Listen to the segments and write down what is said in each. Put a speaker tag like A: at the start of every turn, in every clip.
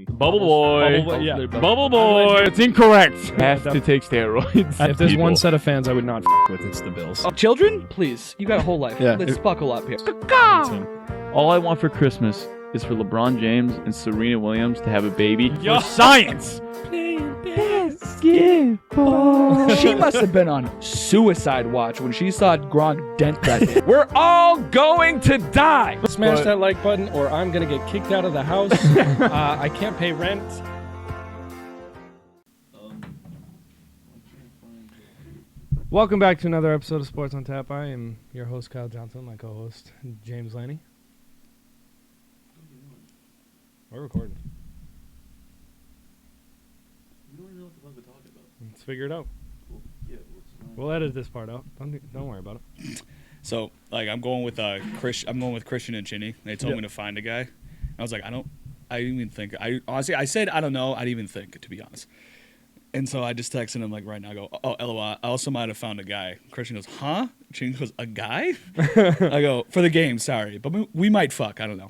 A: Bubble boy.
B: Yeah.
A: Bubble boy. It's incorrect. Has to take steroids.
B: If there's
A: People.
B: one set of fans I would not with, it's the Bills.
C: Children, please, you got a whole life.
A: Yeah.
C: Let's buckle up here.
A: All I want for Christmas is for LeBron James and Serena Williams to have a baby. For science.
C: She must have been on suicide watch when she saw Gronk dent that thing. We're all going to die.
B: Smash that like button or I'm going to get kicked out of the house. I can't pay rent. Welcome back to another episode of Sports on Tap. I am your host, Kyle Johnson, my co-host, James Laney. We're recording.
D: We don't even know what the fuck we're talking about.
B: Let's figure it out.
D: Cool. Yeah,
B: We'll edit this part out. Don't worry about it.
E: So, like, I'm going with Christian and Chinny. They told me to find a guy. I was like, I didn't even think. I said I don't know. I didn't even think, to be honest. And so I just texted him like right now. I go, oh, LOL. I also might have found a guy. Christian goes, huh? Chinny goes, a guy? I go, for the game, sorry, but we might fuck. I don't know.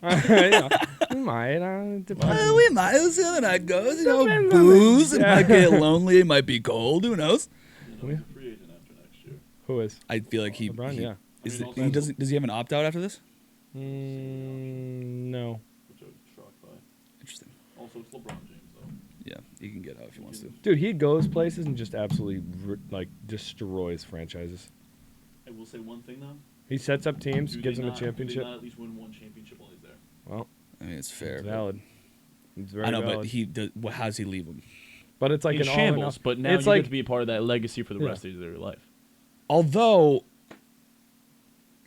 B: We might. Depends.
E: We might. We'll see how the night goes. You know, booze. It might get lonely. It might be cold. Who knows?
D: he's a free agent after next year.
B: Who is?
E: I feel like
B: LeBron, yeah.
E: Does he have an opt out after this?
B: No.
D: Which I was shocked by.
E: Interesting.
D: Also, it's LeBron James, though.
E: Yeah, he can get out if he wants to.
B: Dude, he goes places and just absolutely destroys franchises.
D: I will say one thing, though.
B: He sets up teams,
D: Do
B: gives
D: they
B: them a
D: not-
B: championship.
D: Do they not at least win one championship while he's there?
B: Well,
E: I mean, it's fair.
B: it's valid. It's very
E: I know,
B: valid.
E: but he does. Well, how does he leave him?
B: But it's like
A: in
B: an
A: shambles,
B: all
A: but now
B: it's
A: you
B: like
A: get to be a part of that legacy for the
B: Yeah.
A: rest of their life.
E: Although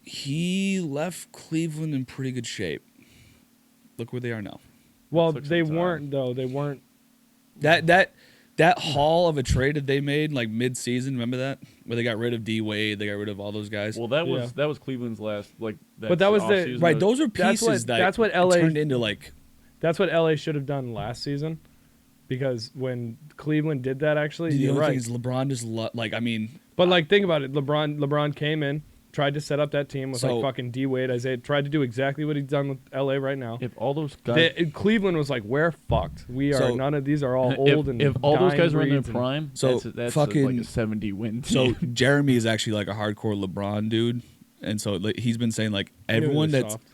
E: he left Cleveland in pretty good shape. Look where they are now.
B: well,
A: took some
B: they
A: time.
B: weren't though. They weren't.
E: That haul of a trade that they made like mid-season, remember that? Where they got rid of D Wade, they got rid of all those guys.
A: Well, that was
B: Yeah.
A: that was Cleveland's last like.
B: But that was the-
A: offseason.
E: Right, those are
B: That's
E: pieces
B: what- that's what
E: that
B: LA
E: turned into like.
B: That's what LA should have done last season, because when Cleveland did that, actually,
E: The
B: you're
E: only
B: right.
E: thing is LeBron just like I mean.
B: But like, think about it. LeBron came in, tried to set up that team with
E: So-
B: like fucking D Wade, Isaiah, tried to do exactly what he's done with LA right now.
A: If all those guys,
B: Cleveland was like, we're fucked. We are
E: So-
B: none of these are all old and
A: if all those
B: dying
A: guys were in their
B: breeds and-
A: prime,
E: So,
A: that's
E: fucking-
A: like a 70 win.
E: So
A: team.
E: Jeremy is actually like a hardcore LeBron dude, and so like, he's been saying like
B: I knew he
E: everyone
B: was
E: that's.
B: soft.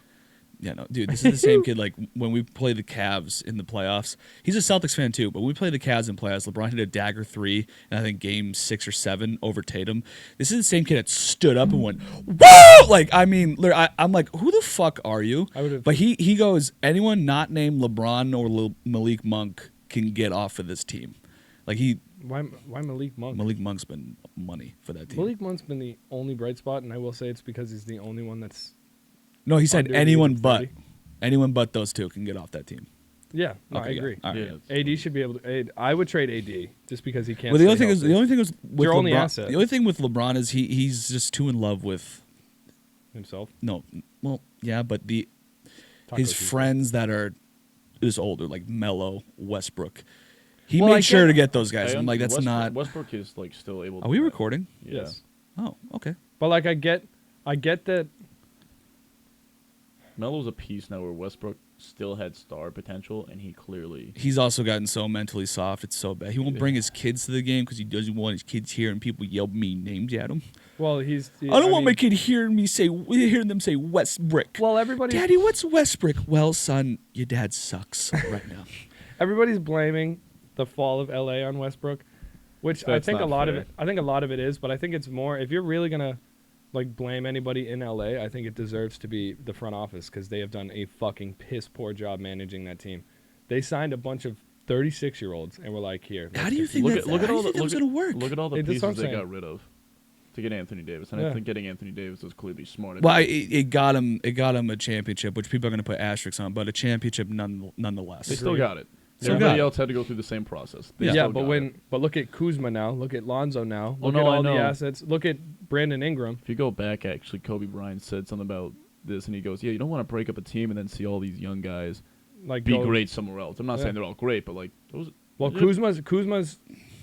E: Yeah, no, dude, this is the same kid. Like when we play the Cavs in the playoffs, he's a Celtics fan too. But when we play the Cavs in playoffs, LeBron hit a dagger 3, and I think game 6 or 7 over Tatum. This is the same kid that stood up and went, "Whoa!" Like I mean, I'm like, who the fuck are you?
B: I would've-
E: But he goes, anyone not named LeBron or Malik Monk can get off of this team. Like
B: Why Malik Monk?
E: Malik Monk's been money for that team.
B: Malik Monk's been the only bright spot, and I will say it's because he's the only one that's.
E: No, he said
B: under the age
E: anyone
B: of
E: but
B: 30.
E: anyone but those two can get off that team.
B: Yeah, no,
E: Okay,
B: I
E: yeah.
B: agree.
E: All right,
A: Yeah.
E: yeah.
B: AD should be able to. I would trade AD just because he can't.
E: Well, the only
B: stay
E: thing is
B: healthy.
E: with
B: your only
E: LeBron,
B: asset.
E: the only thing with LeBron is he's just too in love with
B: himself.
E: no, well, yeah, but
B: Taco
E: his
B: Tuesday.
E: friends that are just older, like Melo, Westbrook. He
B: Well, I
E: made sure
B: get-
E: to get those guys.
A: I
E: I'm like, that's
A: Westbrook,
E: not.
A: Westbrook is like still able.
E: Are we recording?
A: Yes.
E: Oh, okay.
B: But like, I get that.
A: Melo's a piece now where Westbrook still had star potential, and he clearly.
E: He's also gotten so mentally soft. It's so bad. He won't bring his kids to the game because he doesn't want his kids here and people yell mean names at him.
B: Well,
E: I don't want my kid hearing them say Westbrook.
B: Well, everybody.
E: Daddy, what's Westbrook? Well, son, your dad sucks right now.
B: Everybody's blaming the fall of LA on Westbrook, which I
A: That's
B: think a
A: not
B: lot
A: fair.
B: of it. I think a lot of it is, but I think it's more if you're really gonna like blame anybody in LA. I think it deserves to be the front office because they have done a fucking piss poor job managing that team. They signed a bunch of 36-year-olds and were like, here.
E: How
B: let's
E: do you
B: fix
E: think
B: it."
E: that was going to work?
A: Look at all the
B: That's what
A: pieces
B: I'm
A: they
B: saying.
A: got rid of to get Anthony Davis, and
B: Yeah.
A: I think getting Anthony Davis was clearly smart.
E: Well, it got him a championship, which people are going to put asterisks on, but a championship nonetheless.
A: They still got it.
E: Still
A: Everybody
E: got it.
A: else had to go through the same process. They
B: Yeah,
A: still
B: but
A: got it.
B: but look at Kuzma now. Look at Lonzo now.
A: Well,
B: Look
A: no,
B: at
A: I
B: all the
A: know.
B: assets. Look at Brandon Ingram.
A: If you go back, actually, Kobe Bryant said something about this, and he goes, "Yeah, you don't want to break up a team and then see all these young guys
B: Like
A: be
B: go-
A: great somewhere else." I'm not
B: Yeah.
A: saying they're all great, but like those.
B: Well,
A: Yeah.
B: Kuzma's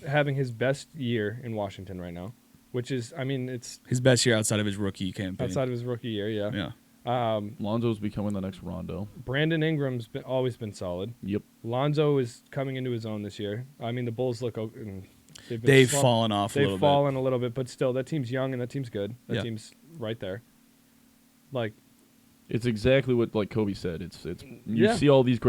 B: having his best year in Washington right now, which is, I mean, it's
E: His best year outside of his rookie campaign.
B: outside of his rookie year, yeah.
E: Yeah.
A: Lonzo's becoming the next Rondo.
B: Brandon Ingram's always been solid.
A: Yep.
B: Lonzo is coming into his own this year. I mean, the Bulls look.
E: They've fallen off a little
B: They've
E: bit.
B: fallen a little bit, but still, that team's young and that team's good. That
E: Yeah.
B: team's right there. Like,
A: It's exactly what like Kobe said. It's you
B: Yeah.
A: see all these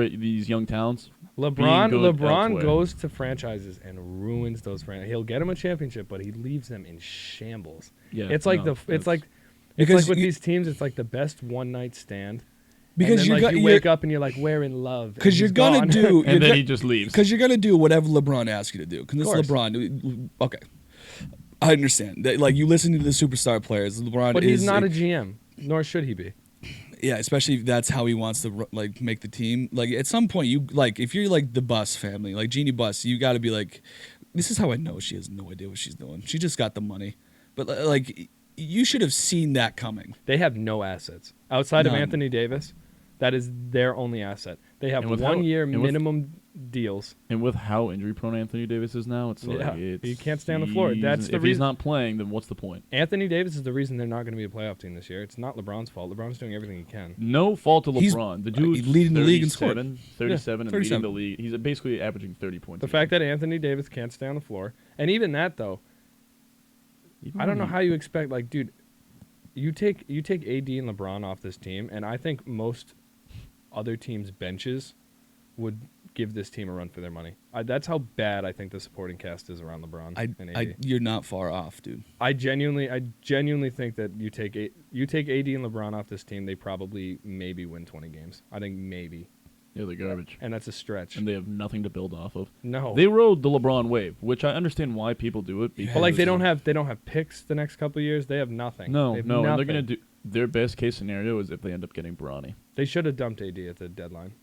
A: young talents.
B: LeBron
A: good
B: LeBron
A: elsewhere.
B: goes to franchises and ruins those franchises. He'll get him a championship, but he leaves them in shambles.
A: Yeah.
B: It's like
A: no,
B: it's
A: that's-
B: like
E: Because
B: with
E: you-
B: these teams, it's like the best one night stand.
E: Because
B: and then,
E: you
B: you wake up and you're like, we're in love.
E: because
B: and
E: you're
B: he's
E: gonna
B: gone.
E: do
A: and then he just leaves.
E: because you're gonna do whatever LeBron asks you to do. Because this
B: course.
E: LeBron. Okay, I understand that. Like you listen to the superstar players, LeBron.
B: But
E: is
B: he's not a GM, nor should he be.
E: Yeah, especially if that's how he wants to like make the team. Like at some point, you like if you're like the Bus family, like Jeannie Bus, you got to be like, this is how I know she has no idea what she's doing. She just got the money, but like you should have seen that coming.
B: They have no assets outside of
E: None.
B: Anthony Davis. That is their only asset. They have
A: And with
B: 1
A: how-
B: year
A: and with-
B: minimum deals.
A: And with how injury prone Anthony Davis is now, it's like
B: Yeah,
A: it's,
B: he can't stay on the floor.
A: he's-
B: That's the
A: if he's
B: reason-
A: not playing, then what's the point?
B: Anthony Davis is the reason they're not going to be a playoff team this year. It's not LeBron's fault. LeBron's doing everything he can.
A: No fault to
E: He's-
A: LeBron. The dude's
E: leading the league in
A: 37, 37 and
E: 37.
A: leading the league. He's basically averaging 30 points.
B: The
A: a
B: fact
A: game.
B: that Anthony Davis can't stay on the floor, and even that though,
A: Even
B: I don't know
A: when
B: how you expect. Like, dude, you take AD and LeBron off this team, and I think most other teams' benches would give this team a run for their money. That's how bad I think the supporting cast is around LeBron and AD.
E: You're not far off, dude.
B: I genuinely think that you take AD and LeBron off this team, they probably maybe win 20 games. I think maybe,
A: Yeah, they're garbage.
B: and that's a stretch.
A: And they have nothing to build off of.
B: No,
A: They rode the LeBron wave, which I understand why people do it.
B: but like
A: because-
B: they don't have picks the next couple of years. They have nothing.
A: No,
B: They have
A: no, and they're
B: nothing.
A: gonna do their best case scenario is if they end up getting Bronny.
B: They should have dumped AD at the deadline.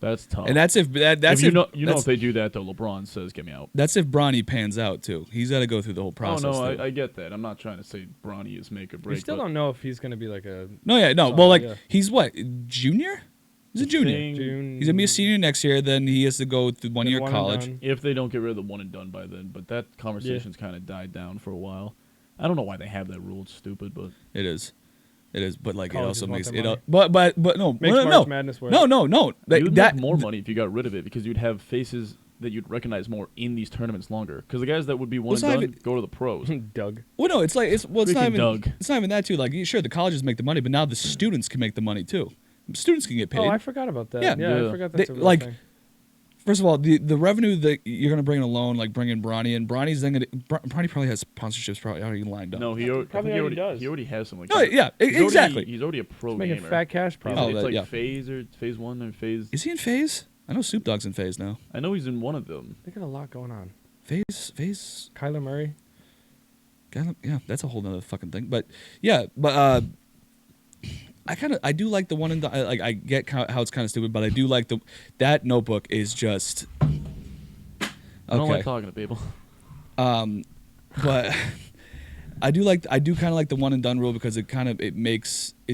A: That's tough.
E: And that's if that's
A: if you
E: if
A: know
E: that's,
A: if they do that though, LeBron says, "Get me out."
E: that's if Bronny pans out too. He's got to go through the whole process.
A: Oh no,
E: too.
A: I get that. I'm not trying to say Bronny is make or break.
B: We still
A: but
B: don't know if he's going to be like a
E: No, yeah, no.
B: So,
E: Well, like
B: yeah.
E: he's what junior? He's a junior.
A: thing-
B: June.
E: He's gonna be a senior next year. Then he has to go through 1 year
B: one and
E: college.
B: done.
A: If they don't get rid of the one and done by then, but that conversation's kind of died down for a while. I don't know why they have that rule. It's stupid, but
E: It is. But like
B: Colleges
E: it also
B: want
E: makes
B: their
E: it.
B: money.
E: But no,
B: Makes
E: no,
B: March
E: no,
B: Madness work.
E: no.
A: you'd
E: That
A: make more money if you got rid of it because you'd have faces that you'd recognize more in these tournaments longer. Because the guys that would be one
E: Well, it's
A: and
E: not
A: done
E: even-
A: go to the pros.
B: Doug.
E: Well, no, it's like it's not
A: Freaking
E: even.
A: Doug.
E: It's not even that too. Like sure, the colleges make the money, but now the students can make the money too. Students can get paid.
B: Oh, I forgot about that.
E: Yeah.
B: Yeah,
A: Yeah.
B: I forgot
E: They-
B: that's a real
E: like,
B: thing.
E: First of all, the revenue that you're gonna bring in alone, like bringing Bronny in, Bronny's then gonna Bronny probably has sponsorships probably already lined up.
A: No, he
B: Probably
A: I think
B: already does.
A: He already has some. Like,
E: Oh, yeah,
A: he's
E: exactly.
A: Already, he's already a pro
B: He's making
A: gamer.
B: fat cash
A: He's-
B: probably.
E: Oh,
A: it's
E: that-
A: like
E: yeah.
A: phase 1 or phase.
E: Is he in Phase? I know Snoop Dogg's in Phase now.
A: I know he's in one of them.
B: They got a lot going on.
E: Phase.
B: Kyler Murray.
E: Yeah, that's a whole nother fucking thing. But yeah, I do like the one in the like I get how it's kind of stupid, but I do like that notebook is just okay.
A: I don't like talking to people.
E: But I do kind of like the one and done rule because it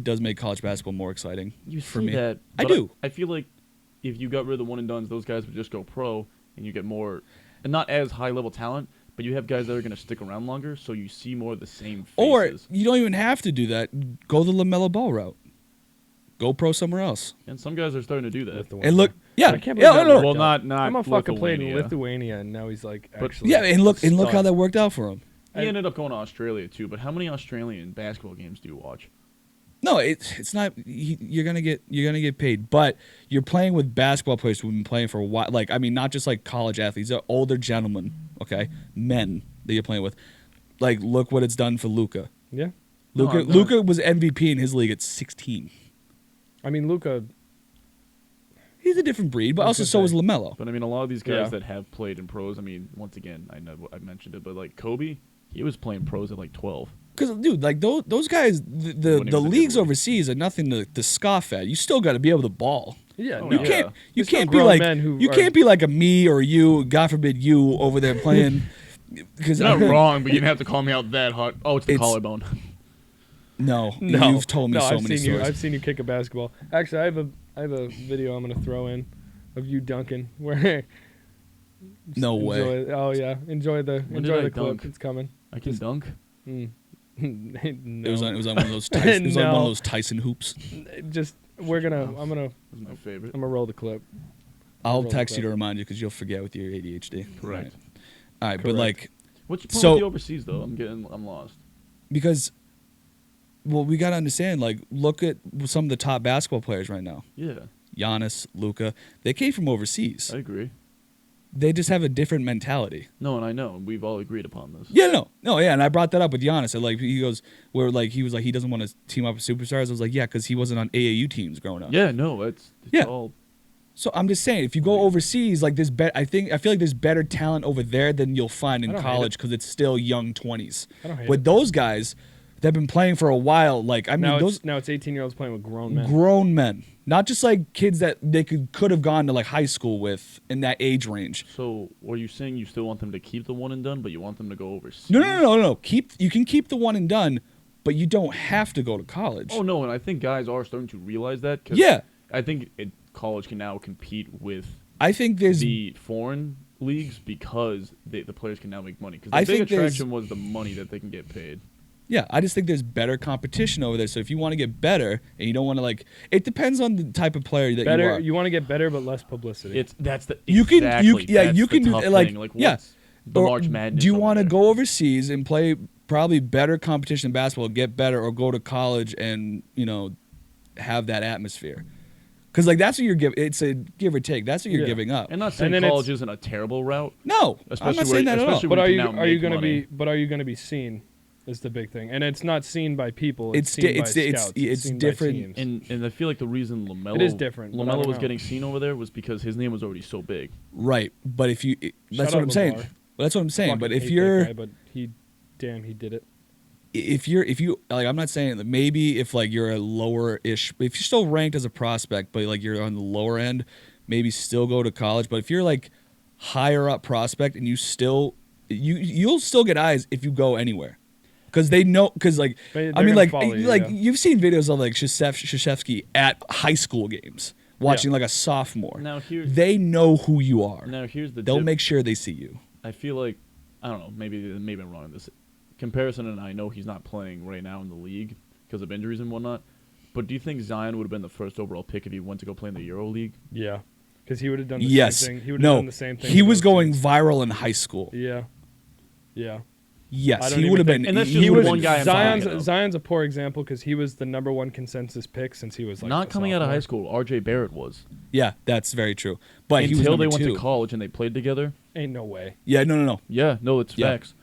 E: does make college basketball more exciting
A: You
E: for
A: see
E: me.
A: that?
E: I
A: but
E: do.
A: I feel like if you got rid of the one and dones, those guys would just go pro, and you get more, and not as high level talent, but you have guys that are going to stick around longer, so you see more of the same faces.
E: Or you don't even have to do that. Go the LaMelo Ball route. Go pro somewhere else.
A: And some guys are starting to do that.
B: Lithuania.
E: And look, yeah,
B: I can't believe
E: yeah,
B: that
E: no,
B: worked
E: no.
A: Well,
B: out.
A: not
B: I'm a fucking played in
A: Lithuania.
B: Lithuania, and now he's like
A: But-
B: actually.
E: Yeah, and look how
B: stud.
E: that worked out for him.
A: He ended up going to Australia too. But how many Australian basketball games do you watch?
E: No, it's not. You're gonna get paid, but you're playing with basketball players who've been playing for a while. Like I mean, not just like college athletes. They're older gentlemen, okay, men that you're playing with. Like, look what it's done for Luka.
B: Yeah,
A: No, I'm not-
E: Luka was MVP in his league at 16.
B: I mean Luka.
E: He's a different breed, but
B: I
E: also
B: could
E: so
B: say.
E: is LaMelo.
A: But I mean, a lot of these guys
B: Yeah.
A: that have played in pros. I mean, once again, I know I mentioned it, but like Kobe, he was playing pros at like 12.
E: Because dude, like those guys,
A: When he
E: the
A: was a
E: leagues
A: kid.
E: overseas are nothing to scoff at. You still got to be able to ball.
B: Yeah,
A: Oh,
B: no.
E: You
A: yeah.
E: can't. You
B: There's still
E: can't be
B: grown
E: like.
B: men who
E: You
B: are-
E: can't be like a me or you. God forbid you over there playing. Because
A: You're not wrong, but you didn't have to call me out that hard. Oh, it's the
E: It's-
A: collarbone.
E: No,
B: No,
E: you've told me
B: no,
E: so
B: I've
E: many
B: seen
E: stories.
B: I've seen you kick a basketball. Actually, I have a video I'm gonna throw in of you dunking. Where
E: No way.
B: Oh yeah, enjoy the
A: When did I
B: clip.
A: dunk?
B: It's coming.
A: I can dunk.
B: Mm. no.
E: It was on one of those Tyson, it was on one of
B: No.
E: those Tyson hoops.
B: Just I'm gonna
A: That's my favorite.
B: I'm gonna roll the clip.
E: I'll
B: Roll
E: text you
B: clip.
E: to remind you because you'll forget with your ADHD.
A: Correct.
E: All right, but
B: Correct.
E: like
A: What's your point
E: So-
A: with the overseas though? I'm lost.
E: because, well, we gotta understand. Like, look at some of the top basketball players right now.
A: Yeah,
E: Giannis, Luka, they came from overseas.
A: I agree.
E: They just have a different mentality.
A: No, and I know we've all agreed upon this.
E: Yeah, no, yeah, and I brought that up with Giannis. And like he goes, where like he was like he doesn't want to team up with superstars. I was like, yeah, because he wasn't on AAU teams growing up.
A: Yeah, no, it's
E: Yeah.
A: all.
E: So I'm just saying, if you go overseas, like this, I feel like there's better talent over there than you'll find in
B: I don't hate
E: college
B: it.
E: because it's still young 20s.
B: I don't hate
E: With
B: it.
E: those guys, they've been playing for a while. Like I mean,
B: Now
E: those
B: it's 18-year-olds playing with grown men.
E: grown men, not just like kids that they could have gone to like high school with in that age range.
A: So, are you saying you still want them to keep the one and done, but you want them to go overseas?
E: No. You can keep the one and done, but you don't have to go to college.
A: Oh no, and I think guys are starting to realize that. 'Cause
E: Yeah.
A: I think college can now compete with
E: I think there's
A: the foreign leagues because the players can now make money. Because
E: I
A: the big
E: think there's-
A: attraction was the money that they can get paid.
E: Yeah, I just think there's better competition over there. So if you want to get better and you don't want to like, it depends on the type of player that
B: Better,
E: you are.
B: you want to get better, but less publicity.
A: That's the
E: You can-
A: exactly,
E: yeah,
A: that's
E: you
A: the
E: can do
A: tough
E: that, like,
A: thing. Like
E: yeah.
A: what's the
E: Or
A: March Madness.
E: do you
A: over
E: want to
A: there?
E: go overseas and play probably better competition in basketball, get better, or go to college and have that atmosphere? Because like that's what you're giving. It's a give or take. That's what you're
B: Yeah.
E: giving up.
A: And not saying
B: then
A: college
B: it's-
A: isn't a terrible route.
E: No, I'm
A: Especially
E: not saying that at all.
A: especially
B: but
A: when
B: are
A: you
B: you
A: can now
B: are you
A: make
B: going to
A: money.
B: be? But are you going to be seen? Is the big thing, and it's not seen by people. It's,
E: It's
B: seen
E: di-
B: by
E: it's-
B: scouts.
E: it's
B: seen by
E: different.
B: teams.
A: And I feel like the reason Lamelo
B: It is different, but I don't
A: was
B: know.
A: getting seen over there was because his name was already so big.
E: Right, but if you, that's
B: Shout
E: what
B: out
E: I'm saying.
B: LeBron.
E: Well, that's what I'm saying.
B: Fucking
E: But if
B: hate that
E: you're,
B: guy, but he did it.
E: if you like, I'm not saying that maybe if like you're a lower ish, if you're still ranked as a prospect, but like you're on the lower end, maybe still go to college. But if you're like higher up prospect and you'll still get eyes if you go anywhere. Because they know, because like
B: They're
E: I mean,
B: gonna
E: like
B: follow you,
E: like
B: yeah.
E: you've seen videos of like Krzyzewski at high school games, watching like a sophomore.
A: Now here's
E: They know who you are.
A: here's the
E: They'll
A: dip-
E: make sure they see you.
A: I feel like I don't know, maybe I'm wrong in this comparison, and I know he's not playing right now in the league because of injuries and whatnot. But do you think Zion would have been the first overall pick if he went to go play in the Euro League?
B: Yeah, because he would have done the
E: Yes.
B: same thing. He would have
E: No.
B: done the same thing.
E: He
B: with
E: was
B: those
E: going
B: teams.
E: viral in high school.
B: Yeah, yeah. I
E: Yes,
B: don't
E: he
B: even
E: would have
B: think-
E: been.
A: And that's
E: he
A: just
E: would have
A: one
E: been-
A: guy I'm talking about.
B: Zion's a poor example because he was the number one consensus pick since he was like
A: Not
B: a
A: coming out of high
B: sophomore.
A: school. R.J. Barrett was
E: Yeah, that's very true. But he was
A: until
E: number
A: they went
E: two.
A: to college and they played together.
B: Ain't no way.
E: Yeah, no.
A: Yeah, no, it's
E: Yeah.
A: facts.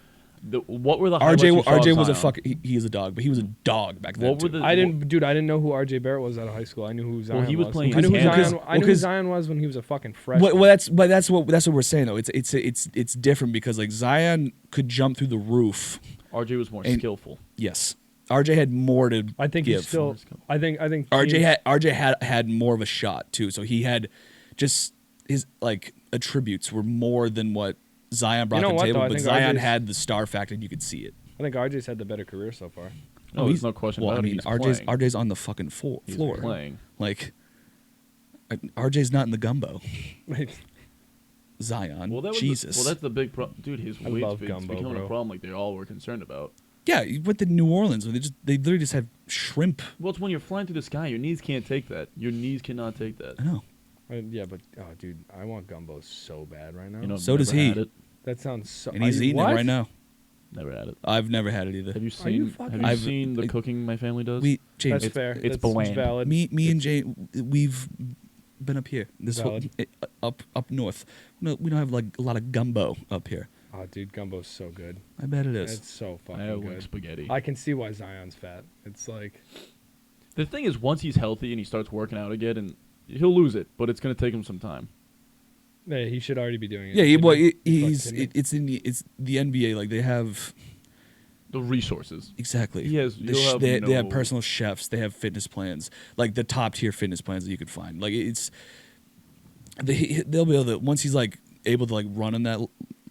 A: What were the highlights you saw
E: RJ
A: of
E: was a
A: Zion?
E: fucking. He is a dog, but he was a dog back then.
A: What were
E: too.
A: the-
B: I didn't know who R.J. Barrett was out of high school. I knew who Zion
A: he was playing
B: I knew who
A: his hands.
B: Zion. I knew who
E: Because-
B: Zion was when he was a fucking freshman.
E: Well, that's what we're saying though. It's different because like Zion could jump through the roof.
A: RJ was more
E: And-
A: skillful.
E: Yes, RJ had more to
B: I think
E: give.
B: he's still. I think.
E: RJ had more of a shot too. So he had just his like attributes were more than what Zion brought
B: You know
E: to the
B: what,
E: table.
B: though? I
E: But
B: think
E: Zion
B: RJ's
E: had the star factor, and you could see it.
B: I think RJ's had the better career so far.
A: No, there's no question
E: Well,
A: about
E: I mean,
A: it. He's playing.
E: RJ's on the fucking floor.
A: He's
E: floor.
A: playing.
E: Like RJ's not in the gumbo. Zion,
A: Well, that was
E: Jesus.
A: well, that's the big problem, dude. His
B: I
A: weight's
B: love
A: big, it's
B: gumbo,
A: becoming
B: bro.
A: a problem like they all were concerned about.
E: Yeah, you went to New Orleans. They literally just have shrimp.
A: Well, it's when you're flying through the sky. Your knees can't take that. Your knees cannot take that.
E: I know.
B: Yeah, but dude, I want gumbo so bad right now.
A: You know,
E: So does
A: never
E: he.
A: had it.
B: that sounds so.
E: And he's
B: Are you-
E: eating
B: what?
E: it right now.
A: Never had it.
E: I've never had it either.
A: Have you
B: Are you
A: seen?
B: fucking-
A: Have you
E: I've-
A: seen the
E: it-
A: cooking my family does?
E: We James,
B: That's fair.
A: it's
B: That's
A: bland.
B: valid.
E: me and Jay, we've been up here. This whole,
B: Valid.
E: up north. No, we don't have like a lot of gumbo up here.
B: Oh, dude, gumbo's so good.
E: I bet it is.
B: It's so
A: I
B: fucking
A: like
B: good.
A: spaghetti.
B: I can see why Zion's fat. It's like
A: The thing is, once he's healthy and he starts working out again, and he'll lose it, but it's gonna take him some time.
B: yeah, he should already be doing it.
E: Yeah,
B: Shouldn't
E: well,
B: he?
E: he's
B: Fucking-
E: it's the NBA. Like they have
A: The resources.
E: exactly.
A: He has-
E: The
A: you'll have
E: they have
A: no-
E: personal chefs. They have fitness plans, like the top tier fitness plans that you could find. Like it's they'll be able to once he's like able to like run on that.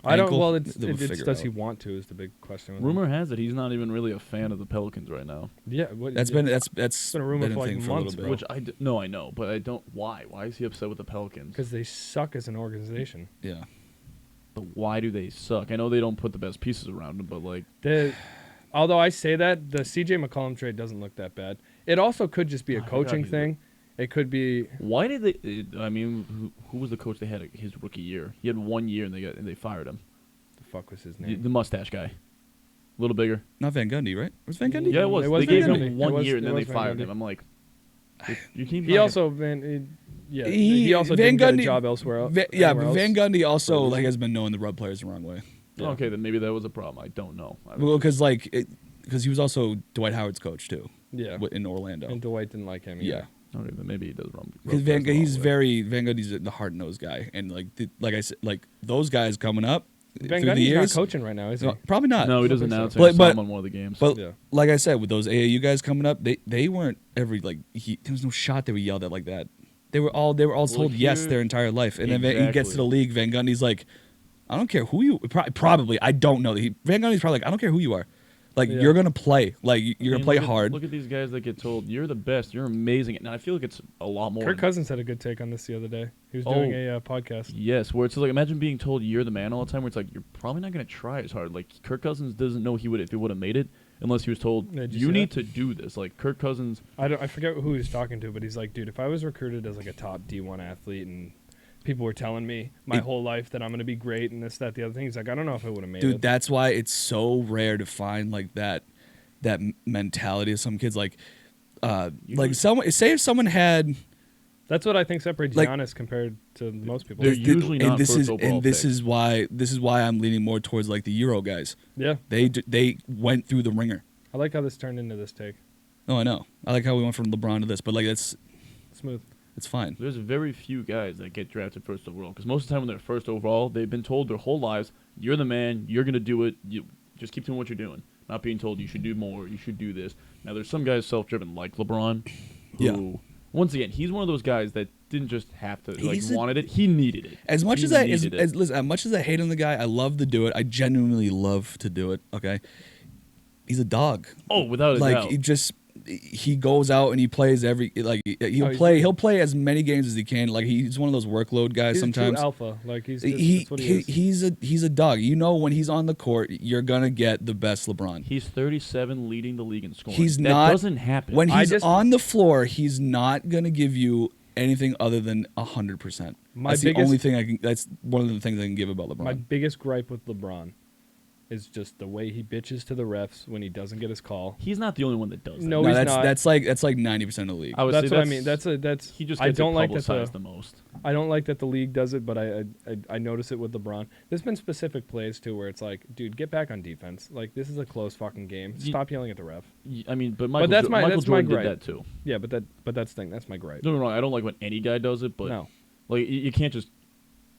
B: I don't.
E: ankle,
B: Well, it's
E: they'll figure it
B: does he
E: out.
B: want to? Is the big question. with him.
A: Rumor has it he's not even really a fan of the Pelicans right now.
B: Yeah, what,
E: That's
B: yeah.
E: been that's
B: been a rumor for, like,
E: thing for
B: months,
E: a
B: bro.
E: little
A: Which no, I know, but I don't. Why? Why is he upset with the Pelicans?
B: because they suck as an organization.
E: bit. Yeah.
A: But why do they suck? I know they don't put the best pieces around him, but like,
B: They Although I say that, the C.J. McCollum trade doesn't look that bad. It also could just be a
A: I forgot
B: coaching
A: he's
B: thing. It could be.
A: Why did they? I mean, who was the coach they had his rookie year? He had 1 year and they fired him.
B: The fuck was his
A: The,
B: name?
A: the mustache guy, a little bigger.
E: Not Van Gundy, right? Was Van Gundy?
A: Yeah, it was.
B: It was
A: They gave
B: Van
A: him
B: Gundy.
A: 1
B: It was-
A: year and
B: it
A: then they
B: was Van
A: fired
B: Gundy.
A: him. I'm like, your team's
B: He
A: not
B: also he also
E: Van
B: didn't get a
E: Gundy-
B: job elsewhere.
E: Yeah,
B: anywhere
E: but Van
B: else.
E: Gundy also like has been known to rub players the wrong way.
A: gonna- Okay, then maybe that was a problem. I don't know.
E: Well, because he was also Dwight Howard's coach too.
B: Yeah.
E: In Orlando.
B: And Dwight didn't like him.
E: Yeah.
A: Okay, then maybe he does wrong.
E: Because Van Gundy's the hard nosed guy, and like I said, like those guys coming up
B: Van
E: through the
B: Gundy's not
E: years,
B: coaching right now, is he?
E: no, probably not.
A: No, he
B: I
A: doesn't
B: think
A: announce
B: so.
A: it. I saw
E: But-
A: him on one of the games.
E: But
B: Yeah.
E: like I said, with those AAU guys coming up, they weren't every there was no shot they were yelled at like that. They were all told yes
A: here-
E: their entire life, and then he gets to the
A: Exactly.
E: league. Van Gundy's like, I don't care who you. Probably I don't know. Van Gundy's probably like, I don't care who you are. Like
B: Yeah.
E: you're gonna play. Like you're
A: I mean,
E: gonna play
A: look at-
E: hard.
A: Look at these guys that get told you're the best, you're amazing, and I feel like it's a lot more.
B: Kirk Cousins had a good take on this the other day. He was
A: Oh.
B: doing a podcast.
A: Yes, where it's like imagine being told you're the man all the time. Where it's like you're probably not gonna try as hard. Like Kirk Cousins doesn't know he would if he would have made it unless he was told
B: Yeah, did you
A: you
B: see
A: need
B: that?
A: to do this. Like Kirk Cousins,
B: I forget who he was talking to, but he's like, dude, if I was recruited as like a top D1 athlete and people were telling me my whole life that I'm gonna be great and this, that, the other thing, he's like, I don't know if I would have made
E: Dude,
B: it.
E: that's why it's so rare to find like that mentality of some kids. Like someone say if someone had
B: That's what I think separates
E: like-
B: Giannis compared to most people.
A: They're usually not
E: this
A: first
E: is
A: overall
E: and this
A: pick.
E: is why I'm leaning more towards like the Euro guys.
B: Yeah,
E: They went through the ringer.
B: I like how this turned into this take.
E: No, I know. I like how we went from LeBron to this, but like it's
B: Smooth.
E: fine.
A: there's very few guys that get drafted first overall because most of the time when they're first overall, they've been told their whole lives, you're the man, you're gonna do it. You just keep doing what you're doing, not being told you should do more, you should do this. Now there's some guys self-driven like LeBron, who
E: Yeah.
A: once again he's one of those guys that didn't just have to
E: He's a-
A: wanted it, he needed it.
E: As much
A: He
E: as I
A: needed it.
E: listen, as much as I hate on the guy, I love to do it. I genuinely love to do it. Okay, he's a dog.
A: Oh, without a
E: Like
A: doubt.
E: he goes out and he plays he'll play as many games as he can. Like he's one of those workload guys
B: He's
E: sometimes.
B: too alpha. Like he's just,
E: He,
B: that's what he is.
E: he's a dog. You know when he's on the court, you're gonna get the best LeBron.
A: He's 37, leading the league in scoring.
E: He's
A: that
E: not
A: doesn't happen.
E: When
B: I
E: he's
B: just-
E: on the floor, he's not gonna give you anything other than 100%.
B: My
E: That's the
B: biggest-
E: only thing I can. That's one of the things I can give about LeBron.
B: My biggest gripe with LeBron is just the way he bitches to the refs when he doesn't get his call.
A: He's not the only one that does that.
B: No,
E: no,
B: he's
E: that's
B: not.
E: that's like 90% of the league.
A: I would
B: That's
A: say
B: what I mean. That's
A: he just
B: I
A: gets
B: don't
A: it
B: like that
A: publicized
B: the
A: the most.
B: I don't like that the league does it, but I notice it with LeBron. There's been specific plays too where it's like, dude, get back on defense. Like this is a close fucking game. Stop yelling at the ref.
A: I mean, but Michael,
B: that's my-
A: Michael
B: that's my
A: Jordan did
B: gripe.
A: that too.
B: Yeah, but that's the thing. That's my gripe.
A: Don't get me wrong. I don't like when any guy does it, but
B: No.
A: like you can't just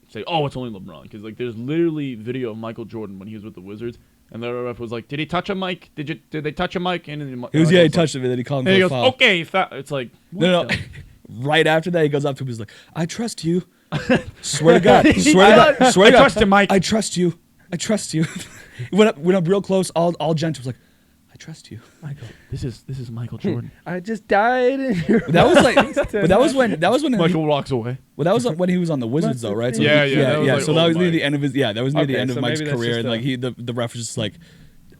A: say, "Oh, it's only LeBron," because like there's literally video of Michael Jordan when he was with the Wizards, and the ref was like, "Did he touch a mic? Did they touch a mic?" And then
E: He was
A: Michael's like-
E: touched it, and then he called him
A: And he
E: for a
A: goes,
E: foul.
A: "Okay, it's like
E: No,
A: what
E: no.
A: the-
E: Right after that, he goes up to him. He's like, "I trust you. Swear to God. Swear to God. Swear to God.
A: trust him, Mike."
E: I trust you. I trust you." went up real close. All gentle. Was like, "I trust you."
A: Michael, this is Michael Jordan.
B: I just died in your
E: But that was like, but that was when
A: Michael walks away.
E: well, that was when he was on the Wizards though, right? So
A: Yeah,
E: he-
A: yeah, that was like,
E: so
A: oh
E: that was near
A: my.
E: the end of his. Yeah, that was near the
B: Okay,
E: end of
B: so
E: Mike's
B: maybe that's
E: career,
B: just
E: and
B: a-
E: like the ref was just like,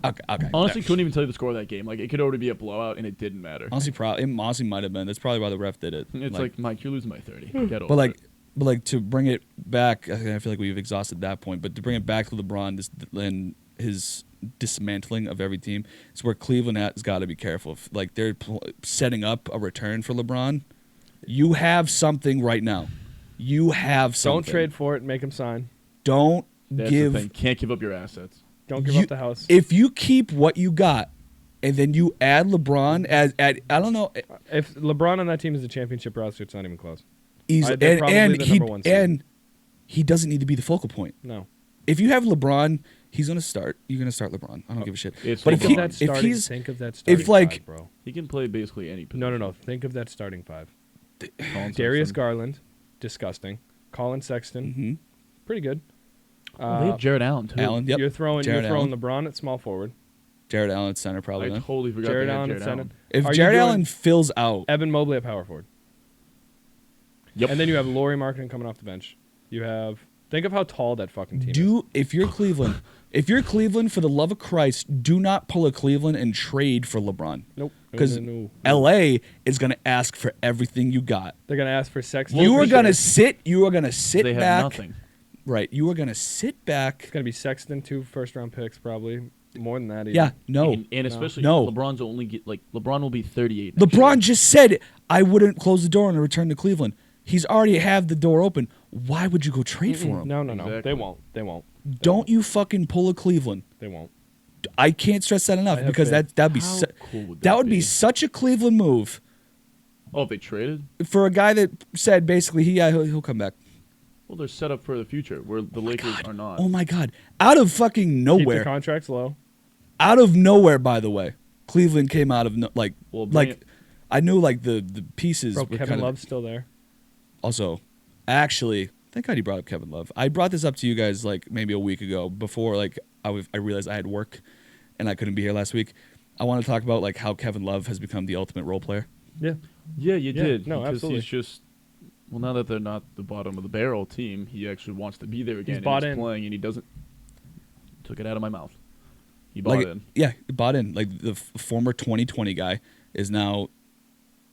E: okay.
A: Honestly, couldn't even tell you the score of that game. Like it could already be a blowout, and it didn't matter.
E: Honestly, it might have been. That's probably why the ref did it.
A: It's like Mike, you're losing by 30. Get over
E: But like,
A: it.
E: but like to bring it back, I feel like we've exhausted that point. But to bring it back to LeBron and his dismantling of every team, it's where Cleveland has got to be careful. If, like they're setting up a return for LeBron, you have something right now. You have something.
B: Don't trade for it. Make him sign.
E: Don't
A: That's
E: give.
A: the thing. Can't give up your assets.
B: Don't give
E: You-
B: up the house.
E: If you keep what you got, and then you add LeBron as I don't know.
B: If LeBron on that team is a championship roster, it's not even close.
E: He's
B: They're probably the number one seed.
E: and he doesn't need to be the focal point.
B: No.
E: If you have LeBron, he's gonna start. You're gonna start LeBron. I don't give a shit.
A: It's
E: But if
B: Think
E: he,
B: of that
E: if
B: starting,
E: he's
B: think of that starting
E: like-
B: five, bro.
A: He can play basically any position.
B: No. Think of that starting five.
A: Colin
B: Darius
A: Sexton.
B: Garland, disgusting. Colin Sexton,
E: Mhm.
B: pretty good.
A: Oh, they have Jared Allen too.
E: Allen. Yep.
B: You're throwing
E: Jared Allen.
B: LeBron at small forward.
E: Jared Allen at center
A: I
E: probably. then.
A: totally forgot
B: Jared
A: they had
B: Allen
A: Jared
B: at center.
A: Allen.
E: If
B: Are you
E: Jared
B: doing-
E: Allen fills out,
B: Evan Mobley at power forward.
A: Yep.
B: And then you have Laurie Marketing coming off the bench. You have Think of how tall that fucking team is.
E: If you're Cleveland, for the love of Christ, do not pull a Cleveland and trade for LeBron.
B: Nope.
E: Because
B: No.
E: LA is gonna ask for everything you got.
B: They're gonna ask for Sexton.
E: You are
B: for
E: gonna
B: sure.
E: sit
A: They have
E: back.
A: nothing.
E: Right. You are gonna sit back.
B: It's gonna be Sexton, 2 first-round picks, probably more than that. Even.
E: Yeah. No.
A: And especially
E: No.
A: LeBron's only LeBron will be 38. next
E: LeBron
A: year.
E: just said I wouldn't close the door and return to Cleveland. He's already have the door open. Why would you go trade for him?
B: No.
A: Exactly.
B: They won't. They won't.
E: Don't you fucking pull a Cleveland.
B: They won't.
E: I can't stress that enough
B: I have
E: because
B: faith.
E: that'd be
A: How cool would
E: that would
A: be?
E: be such a Cleveland move
A: Oh, if they traded?
E: for a guy that said basically he'll come back.
A: Well, they're set up for the future where the Lakers are not.
E: Oh my God! Out of fucking
B: Keep the
E: nowhere,
B: contracts low.
E: out of nowhere. By the way, Cleveland came out of
A: Well, bring it-
E: I knew like the pieces.
B: Bro,
E: were
B: Kevin
E: kind of,
B: Love's still there.
E: Also, actually, thank God you brought up Kevin Love. I brought this up to you guys like maybe a week ago before like I realized I had work and I couldn't be here last week. I want to talk about like how Kevin Love has become the ultimate role player.
B: Yeah.
A: Yeah, you
B: Yeah,
A: did.
B: no,
A: because
B: absolutely.
A: he's just now that they're not the bottom of the barrel team, he actually wants to be there again.
B: bought
A: and
B: in.
A: playing, and he doesn't. Took it out of my mouth. He bought
E: Like
A: in.
E: yeah, bought in. Like the former 2020 guy is now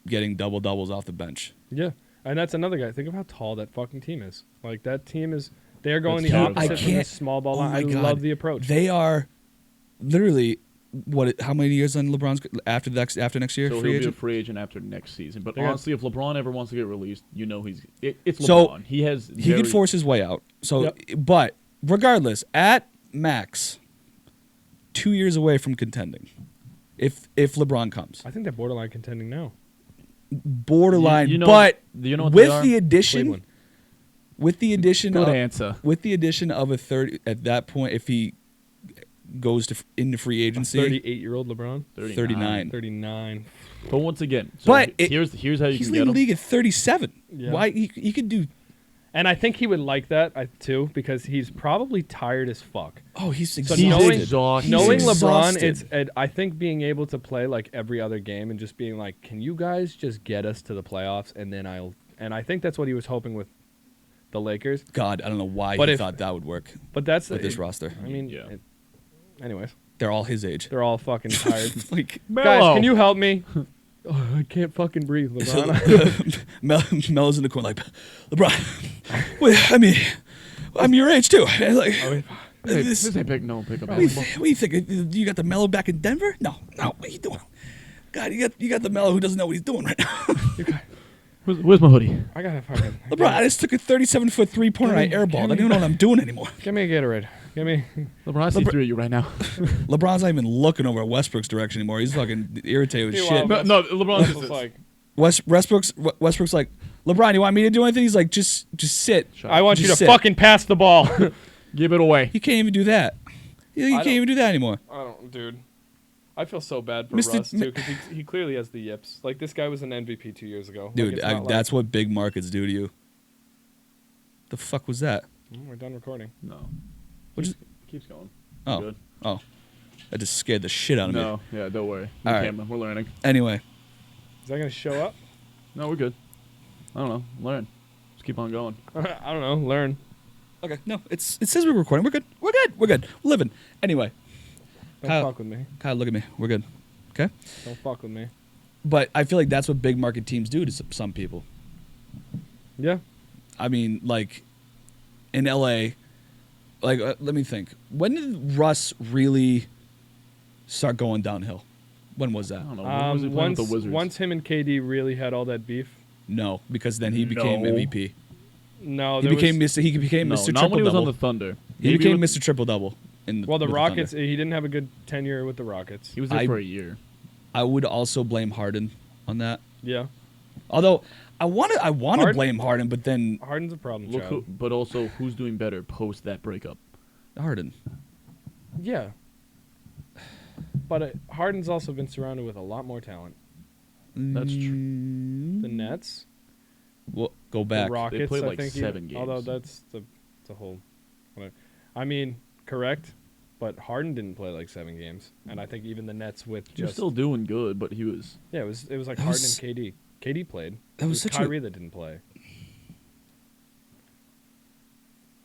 E: getting double doubles off the bench.
B: Yeah. And that's another guy. Think of how tall that fucking team is. Like that team is. They're going
A: That's
B: the
A: terrible.
B: opposite
E: I
B: from this
E: can't-
B: small ball
E: Oh
B: line.
E: my
B: I
E: God.
B: love the approach.
E: They are literally how many years on LeBron's after next year?
A: So
E: free
A: he'll be a
E: agent.
A: free agent after next season. But
B: They're gonna-
A: honestly, if LeBron ever wants to get released, you know it's
E: So,
A: LeBron. He has.
E: He could force his way out. So,
B: Yep.
E: but regardless, at max, 2 years away from contending. If LeBron comes,
B: I think they're borderline contending now.
E: borderline.
A: You know-
E: but
A: you know what they
E: with
A: are?
E: the addition,
B: Cleveland.
E: with the addition
A: Good
E: of
A: answer.
E: with the addition of a third at that point, if he goes into free agency,
B: 38-year-old LeBron.
E: 39.
B: 39.
A: But once again, so
E: But
A: here's how you
E: he's
A: can
E: leading
A: get
E: the
A: him.
E: league at 37.
B: Yeah.
E: Why he could do?
B: And I think he would like that too because he's probably tired as fuck.
E: Oh, he's
B: So
E: exhausted.
B: knowing,
A: exhausted.
B: knowing
E: He's
B: LeBron,
E: exhausted.
B: I think being able to play like every other game and just being like, can you guys just get us to the playoffs and then I think that's what he was hoping with the Lakers.
E: God, I don't know why
B: But
E: he
B: if-
E: thought that would work
B: But that's
E: with this roster.
B: I mean,
A: Yeah.
B: anyways,
E: They're all his age.
B: they're all fucking tired.
E: Like
B: Guys, can you help me? Oh, I can't fucking breathe, LeBron.
E: Melo's in the corner like, LeBron. Wait, I mean, I'm your age too. Like,
B: Oh,
E: this-
A: This ain't pick up
E: what do
A: basketball.
E: you think? You got the Melo back in Denver? No. What are you doing? God, you got the Melo who doesn't know what he's doing right now.
A: Where's my hoodie?
B: I gotta fucking.
E: LeBron, I just took a 37-foot three-pointer. I airballed. I don't even know what I'm doing anymore.
B: Give me a Gatorade. Give me.
A: LeBron, I see through you right now.
E: LeBron's not even looking over at Westbrook's direction anymore. He's fucking irritated with shit.
B: Meanwhile,
A: No, LeBron
B: Wes
A: just
B: was
A: is.
B: like,
E: Westbrook's like, LeBron, you want me to do anything? He's like, just sit.
B: I want you to
E: Just sit.
B: fucking pass the ball.
A: Give it away.
E: You can't even do that. You can't
B: don't-
E: even do that anymore.
B: I don't, dude. I feel so bad for
E: Mr.
B: Russ too because he clearly has the yips. Like this guy was an MVP 2 years ago. Like,
E: Dude,
B: it's not like-
E: that's what big markets do to you. The fuck was that?
B: We're done recording.
A: No.
E: What is-
A: Keeps going.
E: Oh,
A: Good.
E: oh, that just scared the shit out of me.
A: No, yeah, don't worry.
E: All
A: New
E: right.
A: camera. We're learning.
E: Anyway,
B: Is that gonna show up?
A: No, we're good. I don't know. Learn. Just keep on going.
B: I don't know. Learn.
E: okay, no, it says we're recording. We're good. We're living. Anyway,
B: Don't
E: Kyle-
B: fuck with me.
E: Kyle, look at me. We're good. Okay,
B: Don't fuck with me.
E: but I feel like that's what big market teams do to some people.
B: Yeah.
E: I mean, like in LA, like let me think. When did Russ really start going downhill? When was
A: I
E: that?
A: don't know. When was he playing with the Wizards?
B: Once him and KD really had all that beef.
E: No, because then he became
A: No.
E: MVP.
B: No,
E: He
B: there
E: became
B: was,
E: Mr. He became
A: no,
E: Mr.
A: not when he was on
E: Triple
A: the
E: Double.
A: Thunder.
E: He
A: Maybe
E: became
A: with-
E: Mr. Triple Double.
B: well, the
E: with
B: Rockets.
E: Thunder.
B: He didn't have a good tenure with the Rockets.
A: He was there
E: I-
A: for a year.
E: I would also blame Harden on that.
B: Yeah.
E: Although I want to
B: Harden-
E: blame Harden, but then
B: Harden's a problem
A: Look,
B: child.
A: but also who's doing better post that breakup?
E: Harden.
B: Yeah. But Harden's also been surrounded with a lot more talent.
A: That's true.
B: The Nets,
E: Well, go back.
B: the Rockets.
A: played
B: I
A: like
B: think
A: 7
B: Although
A: games.
B: that's the whole. I mean, correct. But Harden didn't play like 7 games, and I think even the Nets with
A: He was
B: just
A: still doing good, but he was.
B: yeah, it was like
E: That
B: Harden
E: was-
B: and KD. KD played.
E: That
B: It
E: was such a-
B: Kyrie that didn't play.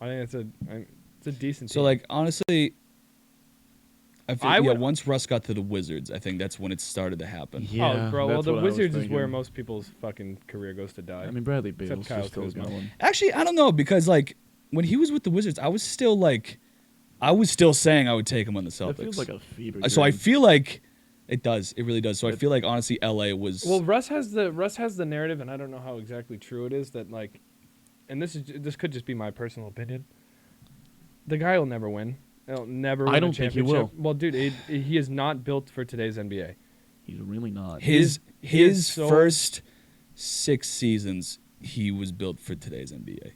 B: I think it's a decent.
E: So
B: team.
E: like honestly, I feel
B: I would-
E: once Russ got to the Wizards, I think that's when it started to happen.
B: oh, bro. Well,
A: that's
B: the
A: what I was
B: Wizards is where
A: thinking.
B: most people's fucking career goes to die.
A: I mean, Bradley
B: Except
A: Beal's
B: Kyle
A: just still
B: Kuzma.
A: going.
E: Actually, I don't know because like when he was with the Wizards, I was still saying I would take him on the Celtics.
A: That feels like a fever.
E: So I
A: dream.
E: feel like it does. It really does. So I feel like honestly, LA was.
B: Well, Russ has the narrative, and I don't know how exactly true it is that like, and this could just be my personal opinion. The guy will never win. He'll never win
A: I
B: a
A: don't think he
B: championship.
A: will.
B: Well, dude, he is not built for today's NBA.
A: He's really not.
E: his
B: he is so-
E: first 6 seasons, he was built for today's NBA.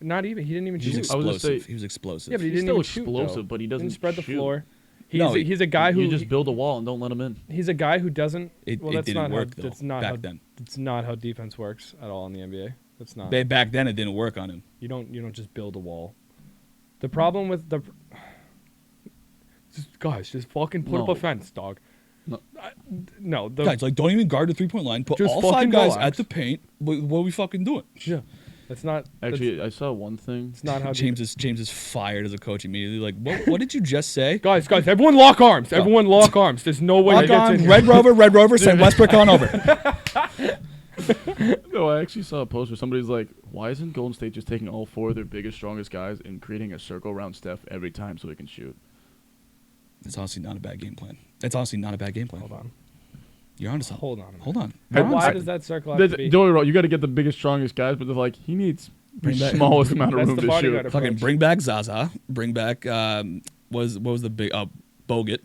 B: Not even. He didn't even
E: He was
B: shoot.
A: I was gonna
E: explosive.
A: say-
E: He was explosive.
B: Yeah, but he
A: He's
B: didn't
A: still
B: even shoot,
A: explosive,
B: though.
A: but he doesn't
B: Didn't spread the
A: shoot.
B: floor.
E: No,
B: He's a guy who
A: You just build a wall and don't let him in.
B: he's a guy who doesn't.
E: it
B: well, that's
E: didn't
B: not
E: work
B: how,
E: though.
B: That's not
E: back
B: how,
E: then.
B: That's not how defense works at all in the NBA. That's not.
E: Back then, it didn't work on him.
B: You don't just build a wall. The problem with the just fucking put up a
A: No.
B: fence, dog.
A: No.
B: No, the
E: Guys, like, don't even guard the 3-point line. Put
B: Just
E: all 5
B: fucking
E: guys
B: relax.
E: at the paint. What are we fucking doing?
B: yeah, that's not
A: Actually, I saw one thing.
B: It's not how
E: James is fired as a coach immediately. Like, what did you just say?
B: guys, everyone lock arms. Everyone lock arms. There's no way
E: Lock
B: to get
E: on,
B: in here.
E: Red Rover, send Westbrook on over.
A: No, I actually saw a post where somebody's like, "Why isn't Golden State just taking all 4 of their biggest, strongest guys and creating a circle around Steph every time so he can shoot?"
E: It's honestly not a bad game plan. It's honestly not a bad game plan.
B: Hold on.
E: You're onto something.
B: Hold on. a minute.
E: Hold on.
A: Hey,
E: You're onto
B: Why
E: something.
B: does that circle have to be?
A: Don't get me wrong, you got to get the biggest, strongest guys, but they're like, he needs the
E: Bring back-
A: smallest amount of
B: That's
A: room
B: the
A: to
B: bodyguard
A: shoot.
E: Fucking
B: approach.
E: bring back Zaza. Bring back what was the big Bogut.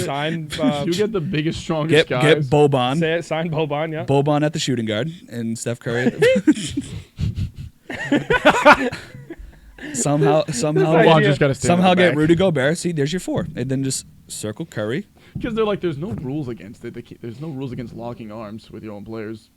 B: Sign.
A: You get the biggest, strongest
E: Get
A: guys.
E: Boban.
B: Say it. Sign Boban. Yeah.
E: Boban at the shooting guard and Steph Curry. somehow
A: Boban
B: idea-
A: just got to stand
E: somehow
A: in the
E: get
A: back.
E: Rudy Gobert. See, there's your 4, and then just circle Curry.
A: Because they're like, there's no rules against it. There's no rules against locking arms with your own players.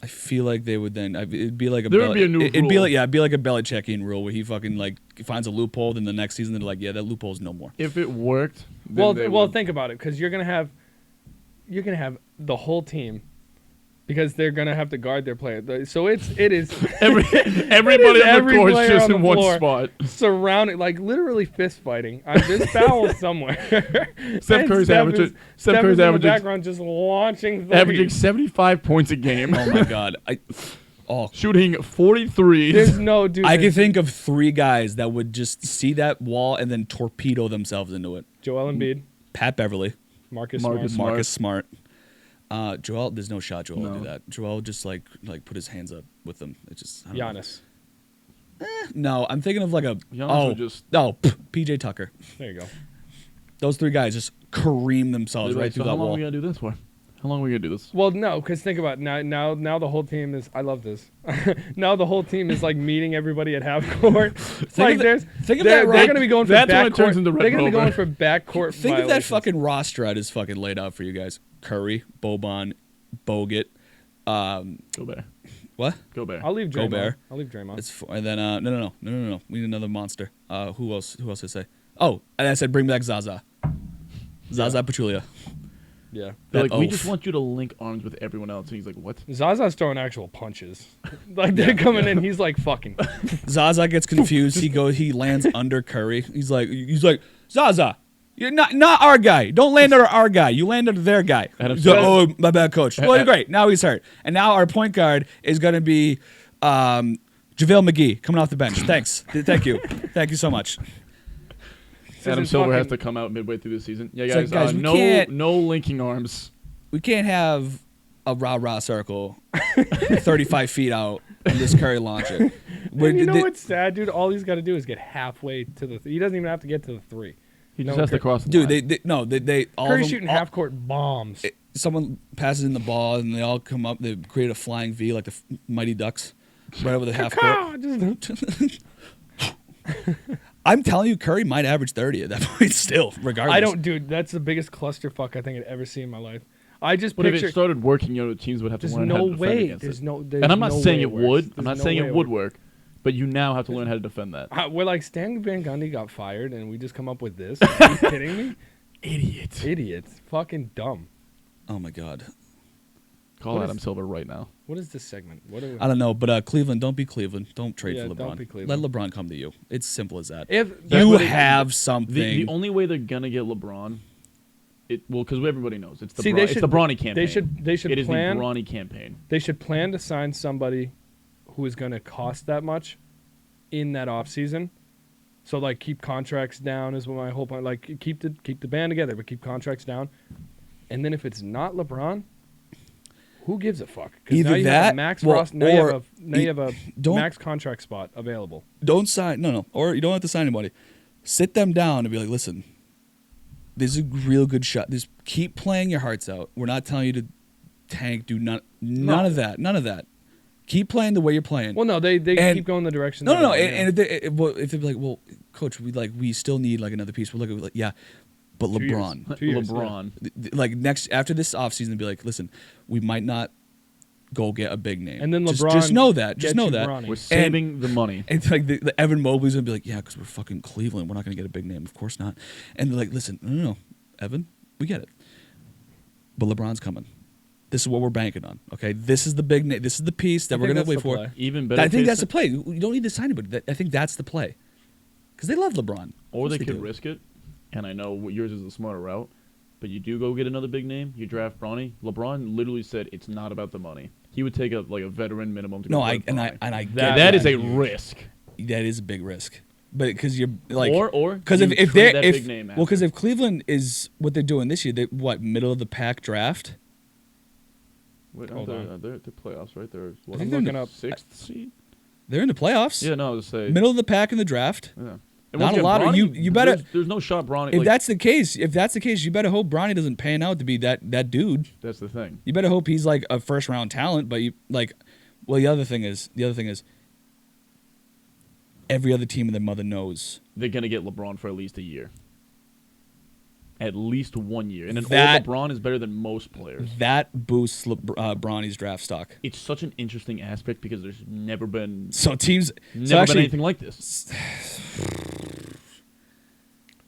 E: I feel like they would then. It'd be like a.
A: There would be a new
E: It'd be
A: rule.
E: like it'd be like a Belichickian rule where he fucking like finds a loophole. Then the next season they're like, yeah, that loophole's no more.
A: If it worked, then
B: Well,
A: they
B: well,
A: would.
B: think about it, because you're gonna have the whole team, because they're gonna have to guard their player. So it is
A: everybody on
B: every
A: the court is
B: player
A: just
B: on
A: in
B: the
A: one
B: floor.
A: spot.
B: surrounded, like literally fist fighting. There's fouls somewhere.
A: Steph
B: And
A: Curry's averaging. Steph
B: Steph
A: Curry's
B: is in the
A: averaging
B: background just launching
A: averaging
B: threes.
A: 75 points a game,
E: Oh my god.
A: shooting 43.
B: There's no dude.
E: I can think of 3 guys that would just see that wall and then torpedo themselves into it.
B: Joel Embiid,
E: Pat Beverly,
B: Marcus
A: Marcus
B: Smart.
E: Marcus Smart. Joel, there's no shot Joel would
A: No.
E: do that. Joel just like put his hands up with them. It just I don't know.
B: Giannis.
E: No, I'm thinking of like a
A: Giannis would just-
E: PJ Tucker.
B: There you go.
E: Those 3 guys just careen themselves
A: Like,
E: right
A: so
E: through
A: how
E: that
A: long are
E: wall.
A: we gonna do this for? How long are we gonna do this?
B: Well, no, because think about it. Now the whole team is. I love this. Now the whole team is like meeting everybody at half court. It's like
E: of the-
B: there's.
E: think of
B: they're,
E: that
B: they're
E: rock-
B: gonna be going for
A: that's when
B: backcourt.
A: it turns into Red
B: They're gonna be
A: Rover.
B: going for backcourt.
E: Think of that
B: violations.
E: fucking roster I just fucking laid out for you guys. Curry, Boban, Bogut.
A: Gobert.
E: What?
A: Gobert.
B: I'll leave Draymond.
E: Gobert.
B: I'll leave Draymond.
E: It's and then no. We need another monster. Who else did I say? Oh, and I said bring back Zaza. Zaza Pachulia.
B: Yeah.
A: They're
E: that
A: like, we
E: oaf.
A: just want you to link arms with everyone else. And he's like, what?
B: Zaza's throwing actual punches. Like they're coming in. He's like fucking.
E: Zaza gets confused. He lands under Curry. He's like Zaza, you're not our guy. Don't land under our guy. You land under their guy.
A: Adam
E: He's like,
A: Silver.
E: oh, my bad, coach. Well, great. Now he's hurt, and now our point guard is gonna be JaVale McGee coming off the bench. Thanks. Thank you. Thank you so much.
A: Adam
B: is
A: Silver has
B: fucking-
A: to come out midway through the season. Yeah,
E: It's
A: guys.
E: like, guys, we
A: no
E: can't-
A: linking arms.
E: We can't have a rah-rah circle 35 feet out in this Curry launcher.
B: And you know what's sad, dude? All he's got to do is get halfway to the. He doesn't even have to get to the 3.
A: He
B: No,
A: just has to
B: Cur-
A: cross the
E: Dude,
A: line.
E: they all
B: Curry's
E: of them,
B: shooting
E: all-
B: half court bombs.
E: Someone passes in the ball and they all come up. They create a flying V like the Mighty Ducks, right over the half court.
B: Ah, just-
E: I'm telling you, Curry might average 30 at that point still, regardless.
B: I don't, dude. That's the biggest clusterfuck I think I'd ever seen in my life. I just
A: But if
B: picture.
A: it started working, the teams would have to
B: There's
A: learn how
B: no
A: to defend
B: way.
A: against
B: There's
A: it.
B: no. There's
A: And I'm not
B: no
A: saying
B: way
A: it
B: works.
A: would.
B: There's
A: I'm not
B: no
A: saying
B: way
A: it would work. But you now have to learn how to defend that.
B: We're like Stan Van Gundy got fired, and we just come up with this. Are you kidding me?
A: Idiot.
B: Idiots. Fucking dumb.
E: Oh my God.
A: Call
B: What
A: Adam
B: is-
A: Silver right now.
B: What is this segment? What are we,
E: I don't know, but Cleveland, don't be Cleveland. Don't trade
B: Yeah,
E: for LeBron.
B: don't be Cleveland.
E: Let LeBron come to you. It's simple as that.
B: if
A: That's
E: You
A: what it-
E: have something.
A: The only way they're gonna get LeBron, because everybody knows it's the
B: See,
A: it's the Bronny campaign.
B: they should
A: It is
B: plan.
A: the Bronny campaign.
B: They should plan to sign somebody who is going to cost that much in that offseason. So like keep contracts down is what my whole point. Like keep the band together, but keep contracts down. And then if it's not LeBron, who gives a fuck? 'Cause
E: Either
B: now you have
E: that,
B: a max
E: well,
B: roster, now you
E: or
B: have a, now you have a
E: don't-
B: max contract spot available.
E: Don't sign. No. Or you don't have to sign anybody. Sit them down and be like, listen, this is a real good shot. Just keep playing your hearts out. We're not telling you to tank. Do none of that. None of that. Keep playing the way you're playing.
B: Well, no, they
E: And-
B: keep going the direction.
E: No.
B: they're going,
E: And if they're like, well, coach, we still need like another piece. We're like, yeah, but
B: 2 years.
E: LeBron,
B: 2 years,
A: LeBron.
E: like next after this offseason, be like, listen, we might not go get a big name.
B: And then
E: just
B: LeBron
E: know that.
B: get
E: Just know
B: you
E: that.
B: Bronny.
A: We're saving the money.
E: And it's like the Evan Mobley's gonna be like, yeah, because we're fucking Cleveland. We're not gonna get a big name. Of course not. And they're like, listen, no, Evan, we get it. But LeBron's coming. This is what we're banking on. Okay, this is the big name. This is the piece that
B: I
E: we're
B: think
E: gonna
B: that's
E: wait
B: the
E: for.
B: play.
A: Even better.
E: I think
A: case
E: that's the play. You don't need to sign anybody. I think that's the play. Because they love LeBron.
A: Or
E: Of
A: they
E: course
A: could
E: do.
A: risk it, and I know yours is the smarter route, but you do go get another big name. You draft Bronny. LeBron literally said it's not about the money. He would take a veteran minimum to
E: No,
A: go
E: I
A: get
E: and
A: Bronny.
E: I get
B: That-
A: that is a
B: huge.
A: risk.
E: that is a big risk. But because you're like
A: or
E: because
A: you
E: if
A: trade
E: they
A: that
E: if
A: big name
E: well because
A: after.
E: if Cleveland is what they're doing this year, they what middle of the pack draft.
A: Wait,
B: Hold on.
A: they're at the playoffs, right? They're
E: I think they're in
B: looking
E: the
B: up.
A: sixth seed.
E: They're in the playoffs.
A: Yeah, no, I was say
E: Middle of the pack in the draft.
A: Yeah. And
E: Not
A: once
E: a
A: again,
E: lot of-
A: Bronny,
E: you better-
A: There's no shot Bronny.
E: If
A: like,
E: that's the case, you better hope Bronny doesn't pan out to be that dude.
A: that's the thing.
E: You better hope he's like a first round talent. But you like, well, the other thing is, every other team and their mother knows
A: They're gonna get LeBron for at least a year. At least 1 year, and an
E: That-
A: old LeBron is better than most players.
E: that boosts Bronny's draft stock.
A: It's such an interesting aspect because there's never been
E: So teams,
A: never
E: so actually,
A: been anything like this.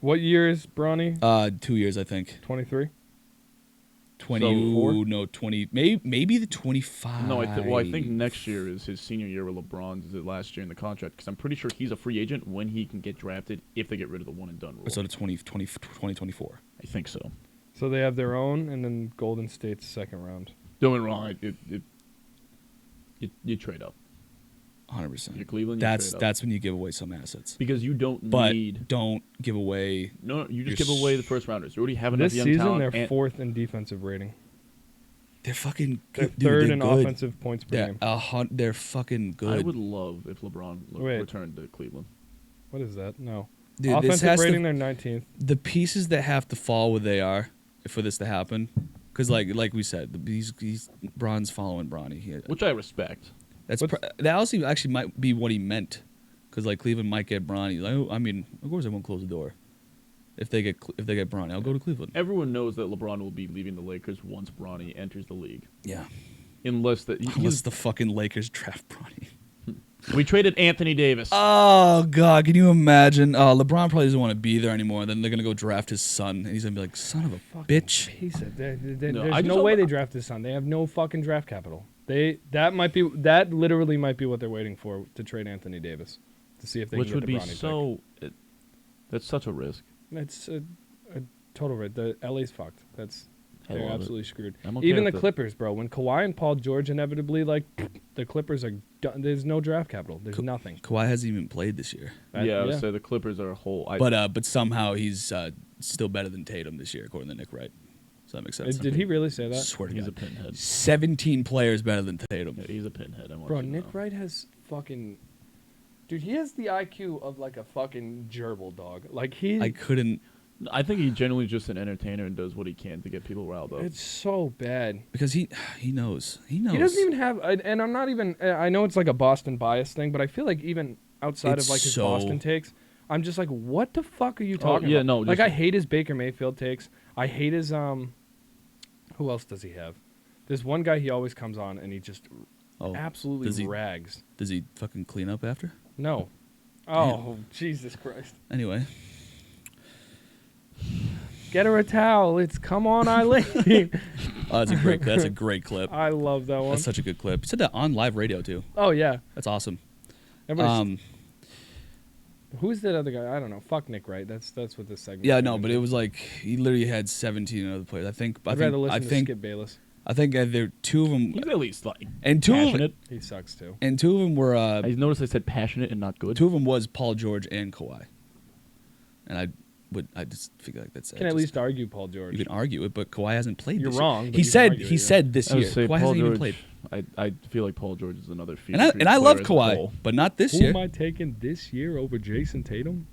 B: What year is Bronny?
E: 2 years I think.
B: 23.
E: 20, maybe the 25.
A: No, I think next year is his senior year with LeBron's. Is it last year in the contract? Because I'm pretty sure he's a free agent when he can get drafted if they get rid of the one and done rule.
E: So the 2024.
A: I think so.
B: So they have their own, and then Golden State's second round.
A: Don't get me wrong. You trade up.
E: 100%.
A: You're Cleveland.
E: That's
A: trade up.
E: that's when you give away some assets.
A: because you don't
E: But
A: need.
E: don't give away.
A: No, you just
E: your
A: give away the first rounders. You already have enough
B: This
A: young
B: season,
A: talent.
B: they're
A: and-
B: fourth in defensive rating.
E: They're fucking
B: They're
E: good. Dude,
B: third
E: they're
B: in
E: good.
B: offensive points per game.
E: They're fucking good.
A: I would love if LeBron
B: Wait.
A: returned to Cleveland.
B: What is that? No.
E: Dude, this
B: Offensive
E: has
B: rating,
E: to,
B: they're 19th.
E: the pieces that have to fall where they are for this to happen. Because like we said, he's Bron's following Bronny here.
A: Which I respect.
E: That's
B: What's-
E: that also actually might be what he meant. Because like Cleveland might get Bronny. Like, I mean, of course I won't close the door. If they get Bronny, I'll go to Cleveland.
A: Everyone knows that LeBron will be leaving the Lakers once Bronny enters the league.
E: Yeah.
A: Unless
E: Unless the fucking Lakers draft Bronny.
A: we traded Anthony Davis.
E: Oh God, can you imagine? LeBron probably doesn't want to be there anymore. Then they're gonna go draft his son, and he's gonna be like, "Son of a bitch."
B: Piece of,
A: No,
B: there's
A: I just
B: no
A: don't-
B: way they draft his son. They have no fucking draft capital. That literally might be what they're waiting for to trade Anthony Davis to see if they
A: which
B: can
A: would
B: get
A: be
B: the Bronny
A: so. That's such a risk.
B: pick. It's a total risk. The LA's fucked.
A: I
B: They're
A: love it.
B: absolutely screwed.
A: I'm okay
B: Even the
A: with it.
B: Clippers, bro. When Kawhi and Paul George inevitably the Clippers are done. There's no draft capital. There's nothing.
E: Kawhi hasn't even played this year,
A: Yeah, I would say the Clippers are a whole.
E: but somehow he's still better than Tatum this year, according to Nick Wright. So that makes sense.
B: Did he really say that?
E: Swear to
A: he's a
E: God.
A: pinhead.
E: 17 players better than Tatum.
A: Yeah, he's a pinhead. I want
B: Bro,
A: you to
B: Nick
A: know.
B: Wright has fucking. Dude, he has the IQ of like a fucking gerbil dog. Like he.
E: I couldn't
A: I think he generally just an entertainer and does what he can to get people riled up.
B: It's so bad.
E: because he knows. He knows.
B: He doesn't even have, and I'm not even. I know it's like a Boston bias thing, but I feel like even outside
E: It's
B: of like his
E: so-
B: Boston takes, I'm just like, what the fuck are you talking
A: yeah,
B: about?
A: no,
B: like
A: just-
B: I hate his Baker Mayfield takes. I hate his Who else does he have? There's one guy he always comes on and he just
E: Oh,
B: absolutely
E: does he-
B: rags.
E: Does he fucking clean up after?
B: No. Oh Jesus Christ!
E: Anyway,
B: Get her a towel. It's come on, Eileen.
E: Oh, that's a great clip.
B: I love that one.
E: That's such a good clip. You said that on live radio too.
B: Oh yeah.
E: That's awesome.
B: Everybody's, who's that other guy? I don't know. Fuck Nick Wright. That's what this segment.
E: Yeah, no, but it was like he literally had 17 other players.
B: I'd rather listen to Skip Bayless.
E: I think there two of them,
A: He's at least like
E: and two of them,
A: passionate.
B: He sucks too.
E: and two of them were.
A: I noticed I said passionate and not good.
E: Two of them was Paul George and Kawhi, and I just feel like that's.
B: You can at least argue Paul George.
E: You can argue it, but Kawhi hasn't played.
B: You're
E: this
B: wrong,
E: Year.
B: but
E: He
B: you can
E: said
B: argue
E: he
B: it,
E: said this
A: I would
E: year.
A: say
E: Kawhi
A: Paul
E: hasn't even
A: George.
E: played.
A: I feel like Paul George is another
E: And I
A: player
E: love
A: as a
E: Kawhi,
A: whole.
E: but not this
B: Who
E: year.
B: am I taking this year over Jason Tatum?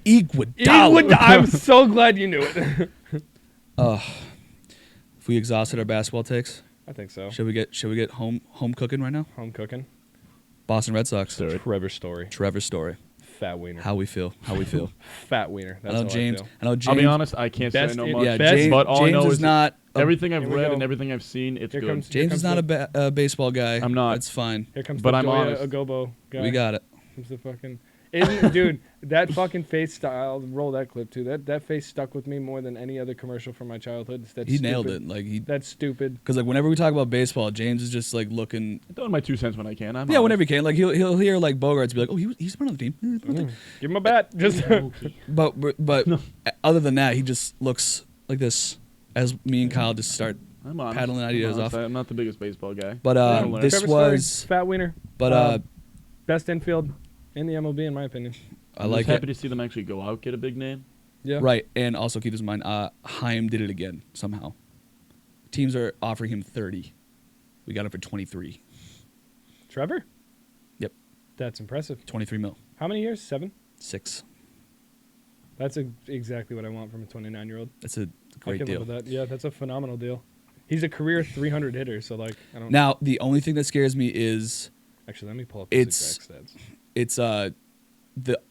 E: Iguodala.
B: I'm so glad you knew it.
E: If we exhausted our basketball takes,
B: I think so.
E: should we get home cooking right now?
B: Home cooking.
E: Boston Red Sox.
A: Sorry.
B: Trevor story.
E: Trevor's story.
B: Fat wiener.
E: How we feel.
B: Fat wiener. That's
E: I know
B: how
E: James.
B: I feel.
E: I know James.
A: I'll be honest, I can't say I
B: Best
A: know
B: in-
A: much.
E: Yeah,
B: Best-
E: James,
A: but all I know
E: James
A: is
E: is not.
A: everything I've
B: Here we
A: read
B: go.
A: and everything I've seen, it's
B: Here
A: good.
B: comes-
E: James is not a baseball guy.
A: I'm not.
E: That's fine.
B: Here comes
A: But
B: the
A: I'm
B: Goya
A: honest.
B: Agobo guy.
E: We got it.
B: Comes the fucking. Isn't, dude, that fucking face style. I'll roll that clip too. That face stuck with me more than any other commercial from my childhood. That's
E: He
B: stupid.
E: nailed it. Like he,
B: That's stupid.
E: because like whenever we talk about baseball, James is just like looking.
A: I throw in my 2 cents when I can. I'm
E: Yeah,
A: honest.
E: whenever he can. Like he'll hear like Bogaerts be like, oh, he's been on the team.
B: Give him a bat. Just.
E: But other than that, he just looks like this. As me and Kyle just start.
A: I'm honest.
E: paddling ideas
A: I'm honest.
E: off.
A: I'm not the biggest baseball guy.
E: But
A: Yeah,
E: this
B: Trevor Story,
E: was.
B: fat wiener.
E: But
B: Best infield in the MLB in my opinion.
E: I
A: I'm
E: like
A: just happy
E: it.
A: to see them actually go out, get a big name.
B: Yeah.
E: Right, and also keep this in mind. Haim did it again somehow. Teams are offering him 30. We got him for 23.
B: Trevor.
E: Yep,
B: That's impressive.
E: 23 mil.
B: How many years? 7.
E: 6.
B: That's exactly what I want from a 29-year-old.
E: That's a
B: I
E: great
B: can
E: deal.
B: live with that. Yeah, that's a phenomenal deal. He's a career 300 hitter, so like I don't.
E: Now, the only thing that scares me is
B: Actually, let me pull up his
E: It's-
B: exact stats.
E: it's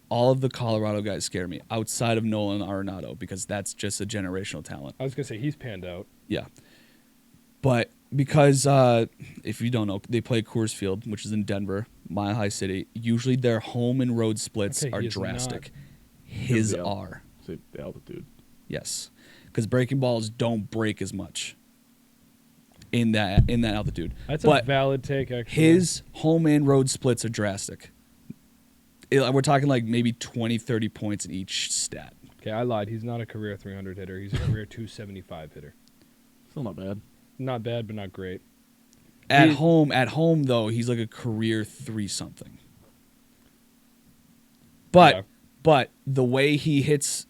E: all of the Colorado guys scare me outside of Nolan Arenado because that's just a generational talent.
B: I was gonna say he's panned out.
E: Yeah. But because if you don't know, they play Coors Field, which is in Denver, Mile High City. Usually their home and road splits
B: Okay,
E: are
B: he is
E: drastic. His
A: Yeah.
E: are.
A: Say the altitude.
E: Yes. Because breaking balls don't break as much in that altitude.
B: That's
E: but
B: a valid take, actually.
E: his home and road splits are drastic. We're talking like maybe 20, 30 points in each stat.
B: Okay, I lied. He's not a career 300 hitter. He's a career 275 hitter.
A: Still not bad.
B: Not bad, but not great.
E: At
B: He-
E: home though, he's like a career 3-something. But
B: Yeah.
E: but the way he hits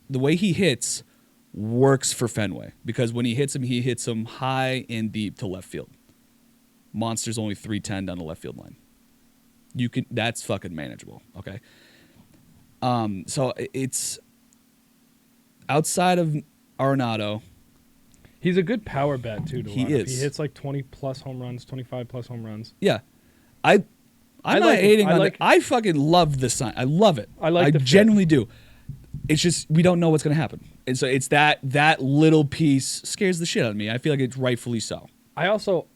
E: works for Fenway because when he hits him high and deep to left field. Monster's only 310 down the left field line. That's fucking manageable, okay? So it's outside of Arenado.
B: He's a good power bat too. To
E: He
B: line up.
E: is.
B: He hits like 20 plus home runs, 25 plus home runs.
E: Yeah. I'm
B: I
E: not
B: like it.
E: hating
B: I
E: on
B: like-
E: it. I fucking love the sign. I love it.
B: I like the fit.
E: genuinely do. It's just we don't know what's gonna happen. And so it's that little piece scares the shit out of me. I feel like it's rightfully so.
B: I also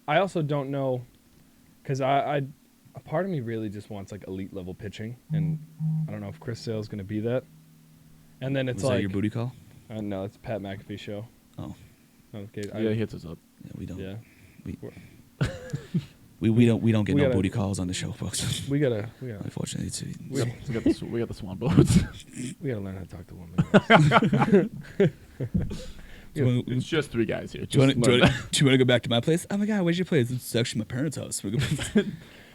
B: don't know, because a part of me really just wants like elite level pitching, and I don't know if Chris Sale's gonna be that. And then it's
E: Was
B: like
E: that your booty call?
B: no, it's Pat McAfee show.
E: Oh.
B: Okay.
A: Yeah, he hits us up.
E: Yeah, we don't.
B: Yeah.
E: We don't get
B: We
E: no
B: gotta-
E: booty calls on the show, folks.
B: We gotta
E: Unfortunately, it's,
A: We got the swan boats.
B: we gotta learn how to talk to women.
A: It's just 3 guys here.
E: Do you
A: Just
E: want
A: learn that.
E: to go back to my place? Oh my god, where's your place? It's actually my parents' house.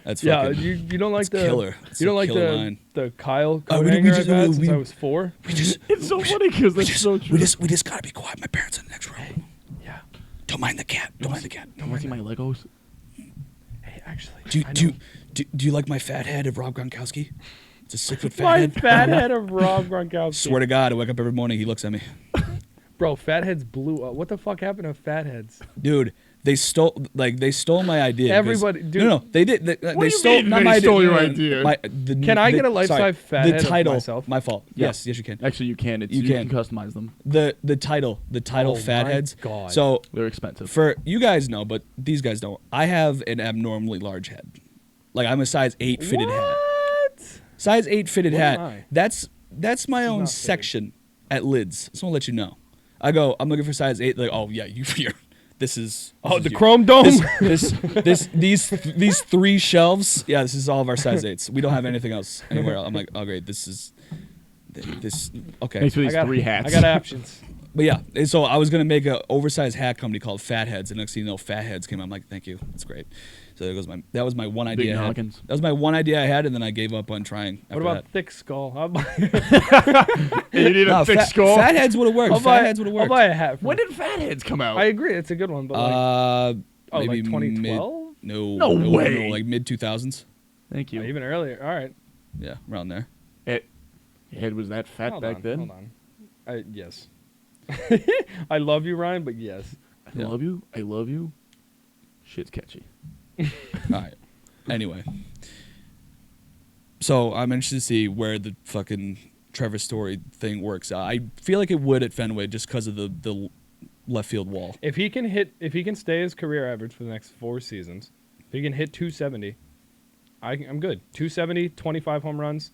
E: That's
B: Yeah,
E: fucking,
B: you don't like
E: it's
B: the
E: killer. It's
B: you don't
E: a
B: like
E: killer
B: the
E: line.
B: the Kyle
E: Oh,
B: coat
E: we
B: hanger
E: just-
B: I've had
E: we-
B: since I was 4.
A: It's so funny because that's so true.
E: we just gotta be quiet. My parents are in the next room.
B: Yeah.
E: Don't mind the cat. Don't mind the cat.
A: You want to see my Legos?
B: Hey, actually,
E: Do you like my fat head of Rob Gronkowski? It's a 6-foot fat
B: my
E: head.
B: fat head of Rob Gronkowski.
E: Swear to God, I wake up every morning. He looks at me,
B: Bro, Fatheads blew up. What the fuck happened to Fatheads?
E: dude. They stole my idea. 'cause-
B: Everybody- dude.
E: No, they did. They
A: do you
E: stole.
A: mean
E: Not
A: they
E: my
A: stole your
E: no,
A: idea?
B: Can I get a life-size fat
E: The
B: head of
E: title.
B: myself?
E: My fault.
A: Yeah.
E: Yes, you can.
A: Actually, you can.
E: You
A: You
E: can.
A: can customize them.
E: The title.
B: Oh
E: Fatheads.
B: my God.
E: So
A: They're expensive.
E: for you guys know, but these guys don't. I have an abnormally large head. Like I'm a size 8 fitted hat.
B: What?
E: Size 8 fitted
B: What am
E: hat.
B: I?
E: That's my own
B: not fitted.
E: section at Lids. Just want to let you know. I go. I'm looking for size 8. Like, oh yeah, This is
B: The
E: you.
B: Chrome Dome.
E: These 3 shelves. Yeah, this is all of our size 8s. We don't have anything else anywhere else. I'm like, oh great, this. Okay.
A: Thanks for these
B: I got
A: 3 hats.
B: I got options.
E: But yeah, and so I was gonna make an oversized hat company called Fatheads, and next thing you know, Fatheads came out. I'm like, thank you, that's great. So that was my one
A: Big
E: idea. I had.
A: noggins.
E: That was my one idea I had, and then I gave up on trying.
B: What about thick skull? I'll buy,
A: You need a thick skull.
E: Fatheads would have worked.
B: I'll
E: worked.
B: buy a hat.
A: When did Fatheads come out?
B: I agree, it's a good one, but like,
E: Maybe
B: like 2012?
A: No way.
E: like mid 2000s.
A: Thank you.
B: Even earlier. All right.
E: Yeah, around there.
A: Your head was that fat
B: Hold
A: back
B: on,
A: then?
B: Hold on. Yes. I love you, Ryan, but yes.
A: I love you. I love you. Shit's catchy.
E: All right. Anyway, so I'm interested to see where the fucking Trevor Story thing works out. I feel like it would at Fenway just because of the left field wall.
B: If he can stay his career average for the next 4 seasons, if he can hit 270, I'm good. 270, 25 home runs,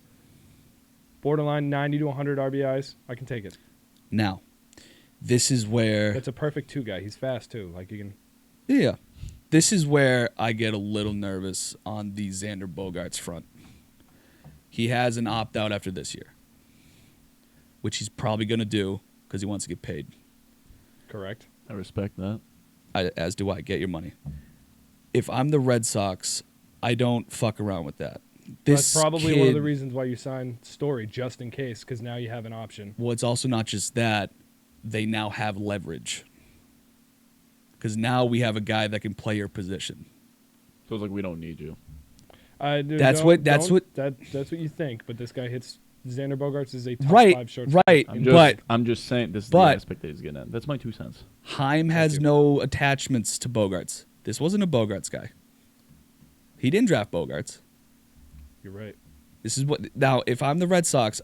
B: borderline 90 to 100 RBIs. I can take it.
E: Now, this is where
B: That's a perfect 2 guy. He's fast too. Like you can.
E: yeah, this is where I get a little nervous on the Xander Bogaerts front. He has an opt out after this year, which he's probably gonna do because he wants to get paid.
B: Correct.
A: I respect that.
E: As do I. Get your money. If I'm the Red Sox, I don't fuck around with that. This
B: That's probably one of the
E: kid-
B: reasons why you signed Story, just in case, because now you have an option.
E: Well, it's also not just that. They now have leverage. Because now we have a guy that can play your position.
A: So it's like we don't need you.
E: That's what
B: you think. But this guy hits Xander Bogaerts is a top
E: Right,
B: 5 shortstop.
E: right.
A: I'm just saying this is the
E: but-
A: aspect that he's getting at. That's my 2 cents.
E: Heim has
B: you.
E: no attachments to Bogaerts. This wasn't a Bogaerts guy. He didn't draft Bogaerts.
B: You're right.
E: This is what now. If I'm the Red Sox,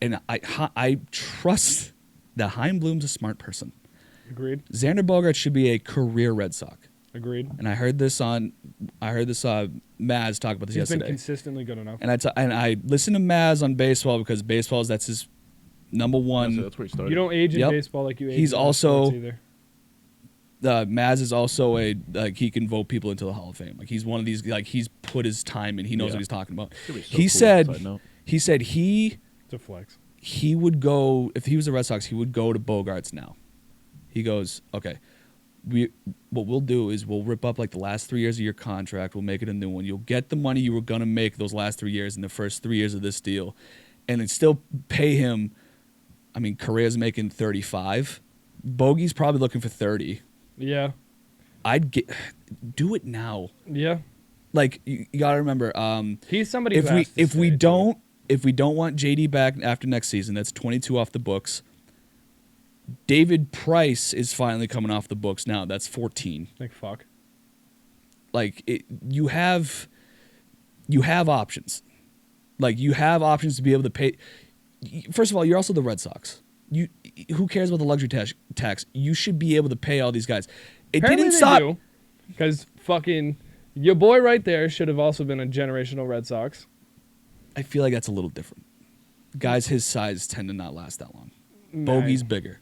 E: and I trust that Heim Bloom's a smart person.
B: Agreed.
E: Xander Bogaerts should be a career Red Sox.
B: Agreed.
E: And I heard this Maz talk about this
B: He's been
E: yesterday.
B: consistently good enough.
E: And I listen to Maz on baseball because that's his number one.
A: So that's where he started.
B: You don't age in
E: Yep.
B: baseball like you age
E: He's
B: in other
E: also-
B: sports either.
E: Maz is also he can vote people into the Hall of Fame. Like he's one of these, like he's put his time in. He knows
A: Yeah.
E: what he's talking about.
A: It's gonna be so
E: He
A: cool,
E: said
A: side note.
B: It's a flex.
E: he would go if he was the Red Sox. He would go to Bogaerts now. He goes, okay. What we'll do is we'll rip up like the last 3 years of your contract. We'll make it a new one. You'll get the money you were gonna make those last 3 years in the first 3 years of this deal, and then still pay him. I mean, Correa's making 35. Bogey's probably looking for 30.
B: Yeah.
E: Do it now.
B: Yeah.
E: Like you gotta remember.
B: He's somebody
E: If
B: who has to
E: we
B: stay, too.
E: don't want JD back after next season, that's 22 off the books. David Price is finally coming off the books now. That's 14.
B: Like fuck.
E: Like you have options. Like you have options to be able to pay. First of all, you're also the Red Sox. Who cares about the luxury tax? You should be able to pay all these guys. It
B: Apparently
E: didn't
B: they
E: stop.
B: do, because fucking your boy right there should have also been a generational Red Sox.
E: I feel like that's a little different. Guys his size tend to not last that long. Bogey's bigger.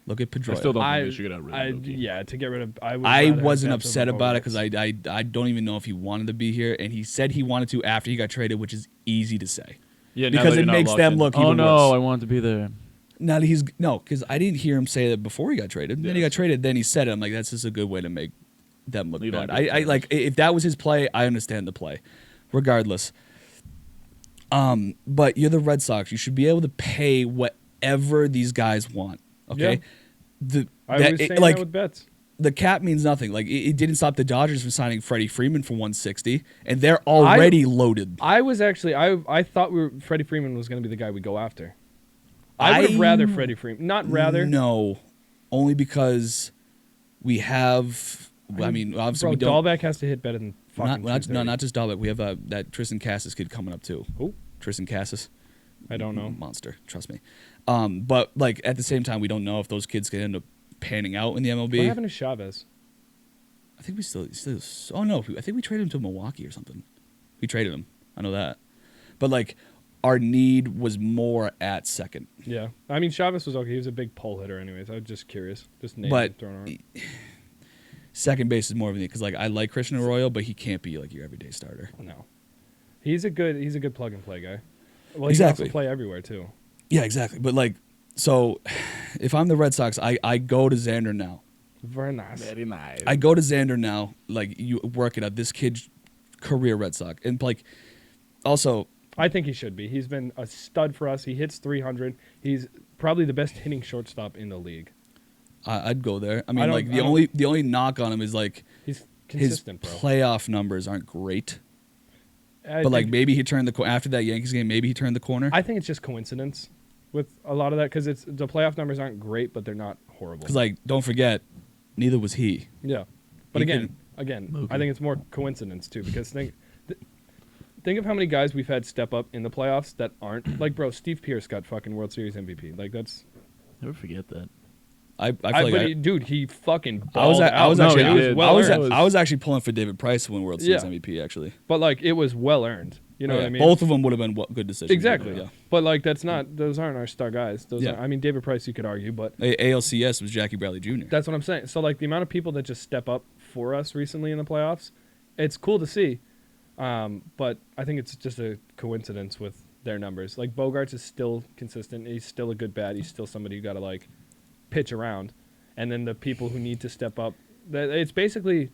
E: Look at Pedroia.
A: I still don't think they should get rid of Mookie.
B: Yeah, to get rid of.
E: I wasn't upset about it because I don't even know if he wanted to be here, and he said he wanted to after he got traded, which is easy to say.
A: Yeah,
E: because it makes them look even
A: no,
E: worse.
A: I want to be there.
E: Now that because I didn't hear him say that before he got traded. Then he got traded. Then he said it. I'm like, that's just a good way to make them look
A: Leave
E: bad.
A: on good
E: I
A: terms.
E: like if that was his play. I understand the play, regardless. But you're the Red Sox. You should be able to pay whatever these guys want. Okay.
B: Yeah. I was saying that with bets.
E: The cap means nothing. Like it didn't stop the Dodgers from signing Freddie Freeman for 160, and they're already loaded.
B: I was actually I thought Freddie Freeman was going to be the guy we go after. I would have rather Freddie Freeman. Not rather.
E: No, only because we have. I mean, obviously
B: Bro,
E: we don't.
B: Dahlbeck has to hit better than fucking.
E: Not just Dahlbeck. We have that Tristan Cassis kid coming up too.
B: Who?
E: Tristan Cassis.
B: I don't know.
E: Monster, trust me. But like at the same time, we don't know if those kids can end up panning out in the MLB.
B: What happened to Chavez?
E: I think we still. Oh no, I think we traded him to Milwaukee or something. We traded him. I know that. But like, our need was more at second.
B: Yeah, I mean Chavez was okay. He was a big pull hitter, anyways. I was just curious. Just name
E: But
B: thrown around.
E: Second base is more of an because like I like Christian Arroyo, but he can't be like your everyday starter.
B: No, he's a good plug and play guy. Well,
E: Exactly.
B: he can also play everywhere too.
E: Yeah, exactly. But like, so if I'm the Red Sox, I go to Xander now.
B: Very nice.
A: Very nice.
E: I go to Xander now. Like you work it out. This kid's career Red Sox, and like also.
B: I think he should be. He's been a stud for us. He hits 300. He's probably the best hitting shortstop in the league.
E: I'd go there. I mean,
B: don't-
E: like
B: I don't-
E: the only knock on him is like
B: He's
E: his
B: consistent, bro.
E: playoff numbers aren't great.
B: I
E: But like
B: think-
E: maybe he turned after that Yankees game. Maybe he turned the corner.
B: I think it's just coincidence with a lot of that because it's the playoff numbers aren't great, but they're not horrible.
E: Because like don't forget, neither was he.
B: Yeah, but
E: He
B: again,
A: Mookie.
B: I think it's more coincidence too because think of how many guys we've had step up in the playoffs that aren't like, bro. Steve Pearce got fucking World Series MVP. Like that's,
A: Never forget that.
E: I feel like
B: dude, he fucking.
E: I was
B: balled
E: I was
B: out.
E: actually
B: No, it was
A: did.
B: well
E: I was
B: earned.
E: I was actually pulling for David Price to win World Series
B: Yeah.
E: MVP actually.
B: But like it was well earned. You know
E: Yeah,
B: what I mean?
E: Both of them would have been good decisions.
B: Exactly.
E: Yeah.
B: But like that's not those aren't our star guys. Those
E: Yeah.
B: aren't, I mean David Price you could argue, but
E: ALCS was Jackie Bradley Jr.
B: that's what I'm saying. So like the amount of people that just step up for us recently in the playoffs, it's cool to see. But I think it's just a coincidence with their numbers. Like Bogaerts is still consistent. He's still a good bat. He's still somebody you got to like pitch around. And then the people who need to step up, it's basically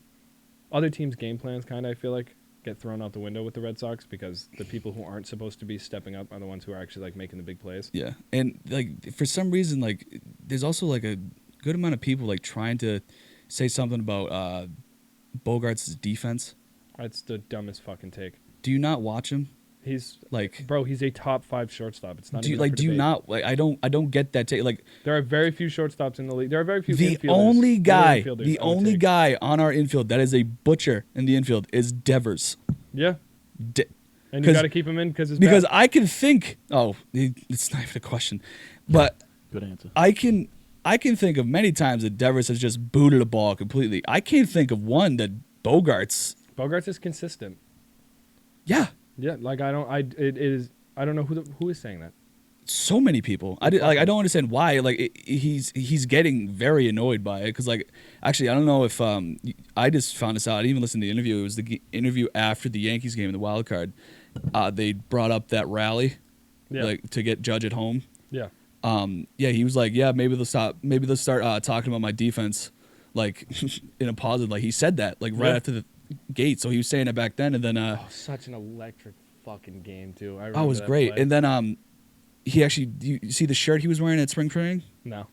B: other teams' game plans kind of I feel like get thrown out the window with the Red Sox because the people who aren't supposed to be stepping up are the ones who are actually like making the big plays.
E: Yeah, and like for some reason, like there's also like a good amount of people like trying to say something about Bogaerts' defense.
B: That's the dumbest fucking take.
E: Do you not watch him?
B: He's
E: Like,
B: bro, he's a top 5 shortstop. It's not
E: do you
B: even up for
E: do you
B: debate.
E: not like? I don't get that take. Like
B: There are very few shortstops in the league. There are very few
E: the
B: infielders.
E: only guy,
B: Infielders,
E: the
B: I would
E: only
B: take.
E: guy on our infield that is a butcher in the infield is Devers.
B: Yeah,
E: De-
B: and you
E: 'Cause-
B: got to keep him in because
E: I can think. Oh, it's not even a question, but
A: Good answer.
E: I can think of many times that Devers has just booted a ball completely. I can't think of one that Bogaerts.
B: Bogaerts is consistent.
E: Yeah,
B: Yeah, like I don't know who is saying that.
E: so many people. I don't understand why. Like he's getting very annoyed by it because like actually I don't know if I just found this out. I didn't even listen to the interview. It was the interview after the Yankees game in the wild card. They brought up that rally,
B: Yeah,
E: like to get Judge at home.
B: yeah.
E: Yeah, he was like, yeah, maybe they'll start talking about my defense, like in a positive. Like he said that like right
B: Yeah.
E: after the gate. So he was saying it back then, and then
B: Oh, such an electric fucking game too. I
E: oh, it was
B: remember that
E: great.
B: play.
E: And then he actually, you see the shirt he was wearing at spring training?
B: No,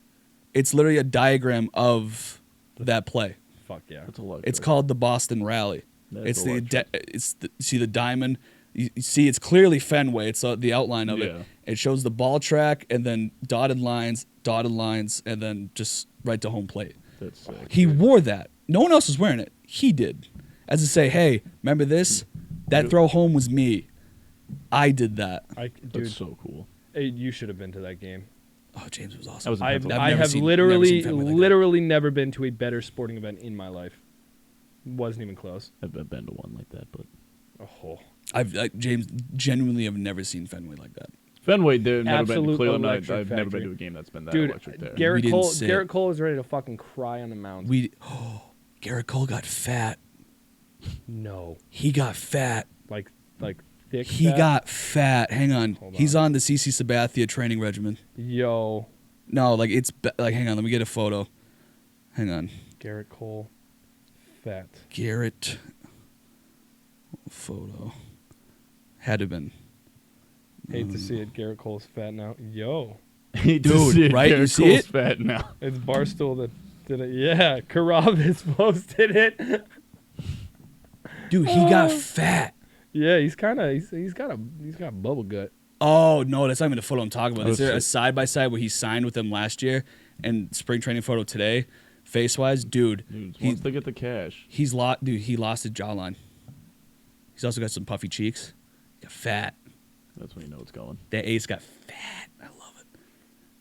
E: It's literally a diagram of that play.
B: fuck yeah.
A: That's a lot.
E: It's called the Boston Rally.
A: That's
E: It's
A: electric.
E: see the diamond. You see, it's clearly Fenway. It's the outline of
A: Yeah.
E: it. It shows the ball track and then dotted lines, and then just right to home plate.
A: That's sick.
E: He wore that. No one else was wearing it. He did. As to say, hey, remember this? That throw home was me. I did that.
B: Dude,
A: That's so cool.
B: hey, you should have been to that game.
E: Oh, James was
A: That
E: awesome.
A: was in
B: I
A: Pennsylvania.
B: have
E: never
B: literally
E: seen Fenway like that.
B: never been to a better sporting event in my life. Wasn't even close.
A: I've been to one like that, but
B: Oh,
E: James genuinely have never seen Fenway like that.
A: Fenway, there's never been.
B: Absolute
A: Clearly,
B: electric
A: I've never been
B: factory.
A: to a game that's been that
B: dude,
A: electric there.
E: We
B: Garrett
E: didn't
B: Cole.
E: sit.
B: Garrett Cole is ready to fucking cry on the mound.
E: Garrett Cole got fat.
B: No,
E: He got fat.
B: like thick.
E: He
B: fat?
E: got fat. Hang on.
B: Hold
E: He's on the CC Sabathia training regimen.
B: Yo,
E: No, like like hang on, let me get a photo. Hang on.
B: Garrett Cole, fat.
E: Garrett photo. Had to have been.
B: Hate to see it. Garrett Cole's fat now. Yo,
A: Hate to
E: Dude,
A: see it.
E: right? You
A: Garrett
E: see
A: Cole's
E: it?
A: fat now.
B: it's Barstool that did it. Yeah, Karavis posted it.
E: Dude, he got fat.
B: Yeah, he's got bubble gut.
E: Oh no, that's not even the photo I'm talking about.
A: Oh,
E: Is there a
A: shit.
E: side by side where he signed with them last year and spring training photo today? Face wise, dude,
A: Dude,
E: he-
A: once they get the cash,
E: he lost his jawline. He's also got some puffy cheeks. Got fat.
A: that's when you know it's going.
E: That ace got fat. I love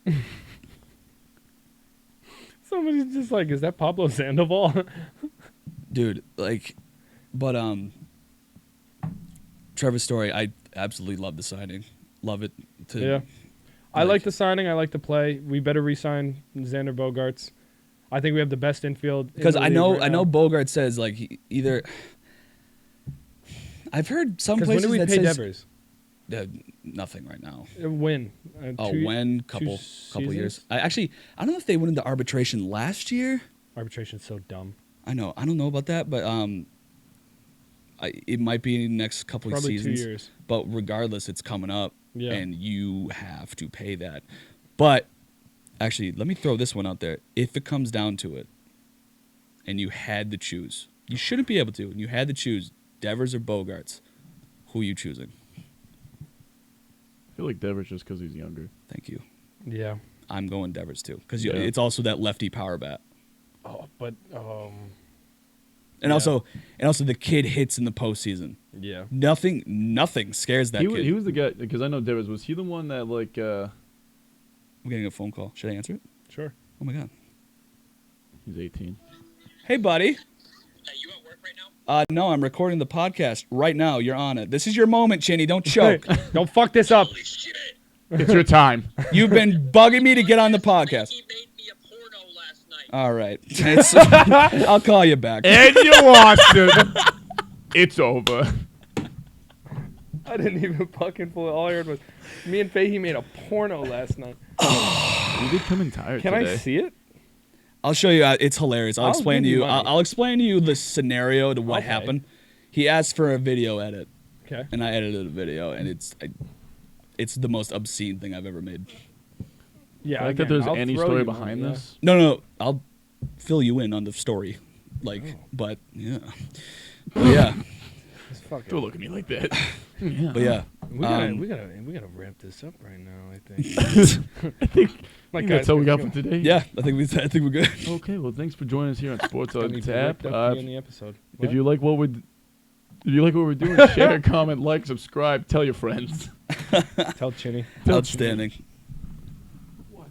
E: it.
B: Somebody's just like, is that Pablo Sandoval?
E: Dude, like, but Trevor's story, I absolutely love the signing. Love it.
B: Yeah. I like the signing. I like the play. We better re-sign Xander Bogaerts. I think we have the best infield. in
E: Because
B: the
E: I
B: league
E: know
B: right
E: I know
B: now.
E: Bogaerts says like either. I've heard some
B: 'Cause when
E: places
B: do we
E: that
B: pay
E: says
B: Devers?
E: nothing right now.
B: When?
E: Couple
B: seasons?
E: years. I don't know if they went into arbitration last year.
B: Arbitration's so dumb.
E: I don't know about that, but it might be in the next couple of
B: Probably
E: seasons.
B: 2 years.
E: But regardless, it's coming up,
B: Yeah.
E: and you have to pay that. But actually, let me throw this one out there. If it comes down to it, and you had to choose, you shouldn't be able to. And you had to choose Devers or Bogaerts. Who are you choosing?
A: I feel like Devers just because he's younger.
E: Thank you.
B: Yeah.
E: I'm going Devers too, because
A: Yeah.
E: it's also that lefty power bat,
B: Oh, but
E: and
B: Yeah.
E: also the kid hits in the postseason.
B: yeah.
E: Nothing scares that kid.
A: He was the guy because I know Devers. Was he the one that like?
E: I'm getting a phone call. Should I answer it?
B: Sure.
E: Oh my god.
A: He's 18.
E: Hey, buddy.
F: Hey, you at work right now?
E: No, I'm recording the podcast right now. You're on it. This is your moment, Chinny. Don't choke.
B: Don't fuck this up.
F: Holy shit!
A: It's your time.
E: You've been bugging me to get on the podcast.
F: He made me a porno last night.
E: All right. I'll call you back.
A: And you lost it. It's over.
B: I didn't even fucking pull it. All I heard was me and Fahey made a porno last night.
A: You did come in tired
B: Can
A: today.
B: I see it?
E: I'll show you. It's hilarious. I'll
B: I'll
E: explain to
B: give you
E: you.
B: money.
E: I'll explain to you the scenario to what
B: Okay.
E: happened. He asked for a video edit,
B: Okay.
E: and I edited a video, and it's the most obscene thing I've ever made.
B: Yeah.
A: I like that
B: again,
A: there's
B: I'll
A: any
B: throw
A: story
B: you
A: behind
B: money,
A: this.
E: No. I'll fill you in on the story, like,
B: Oh.
E: but yeah, but yeah,
B: Yeah. Just fuck it.
A: Don't look at me like that. Yeah.
E: but yeah.
B: We gotta,
E: Um,
B: we gotta wrap this up right now. I think.
A: I think that's all we got for today.
E: Yeah, I think we're good.
A: Okay. Well, thanks for joining us here on Sports on
B: Don't
A: Tap.
B: in the episode.
A: If you like what we're doing, share, comment, like, subscribe, tell your friends.
B: tell Chinny.
E: Outstanding.
A: What?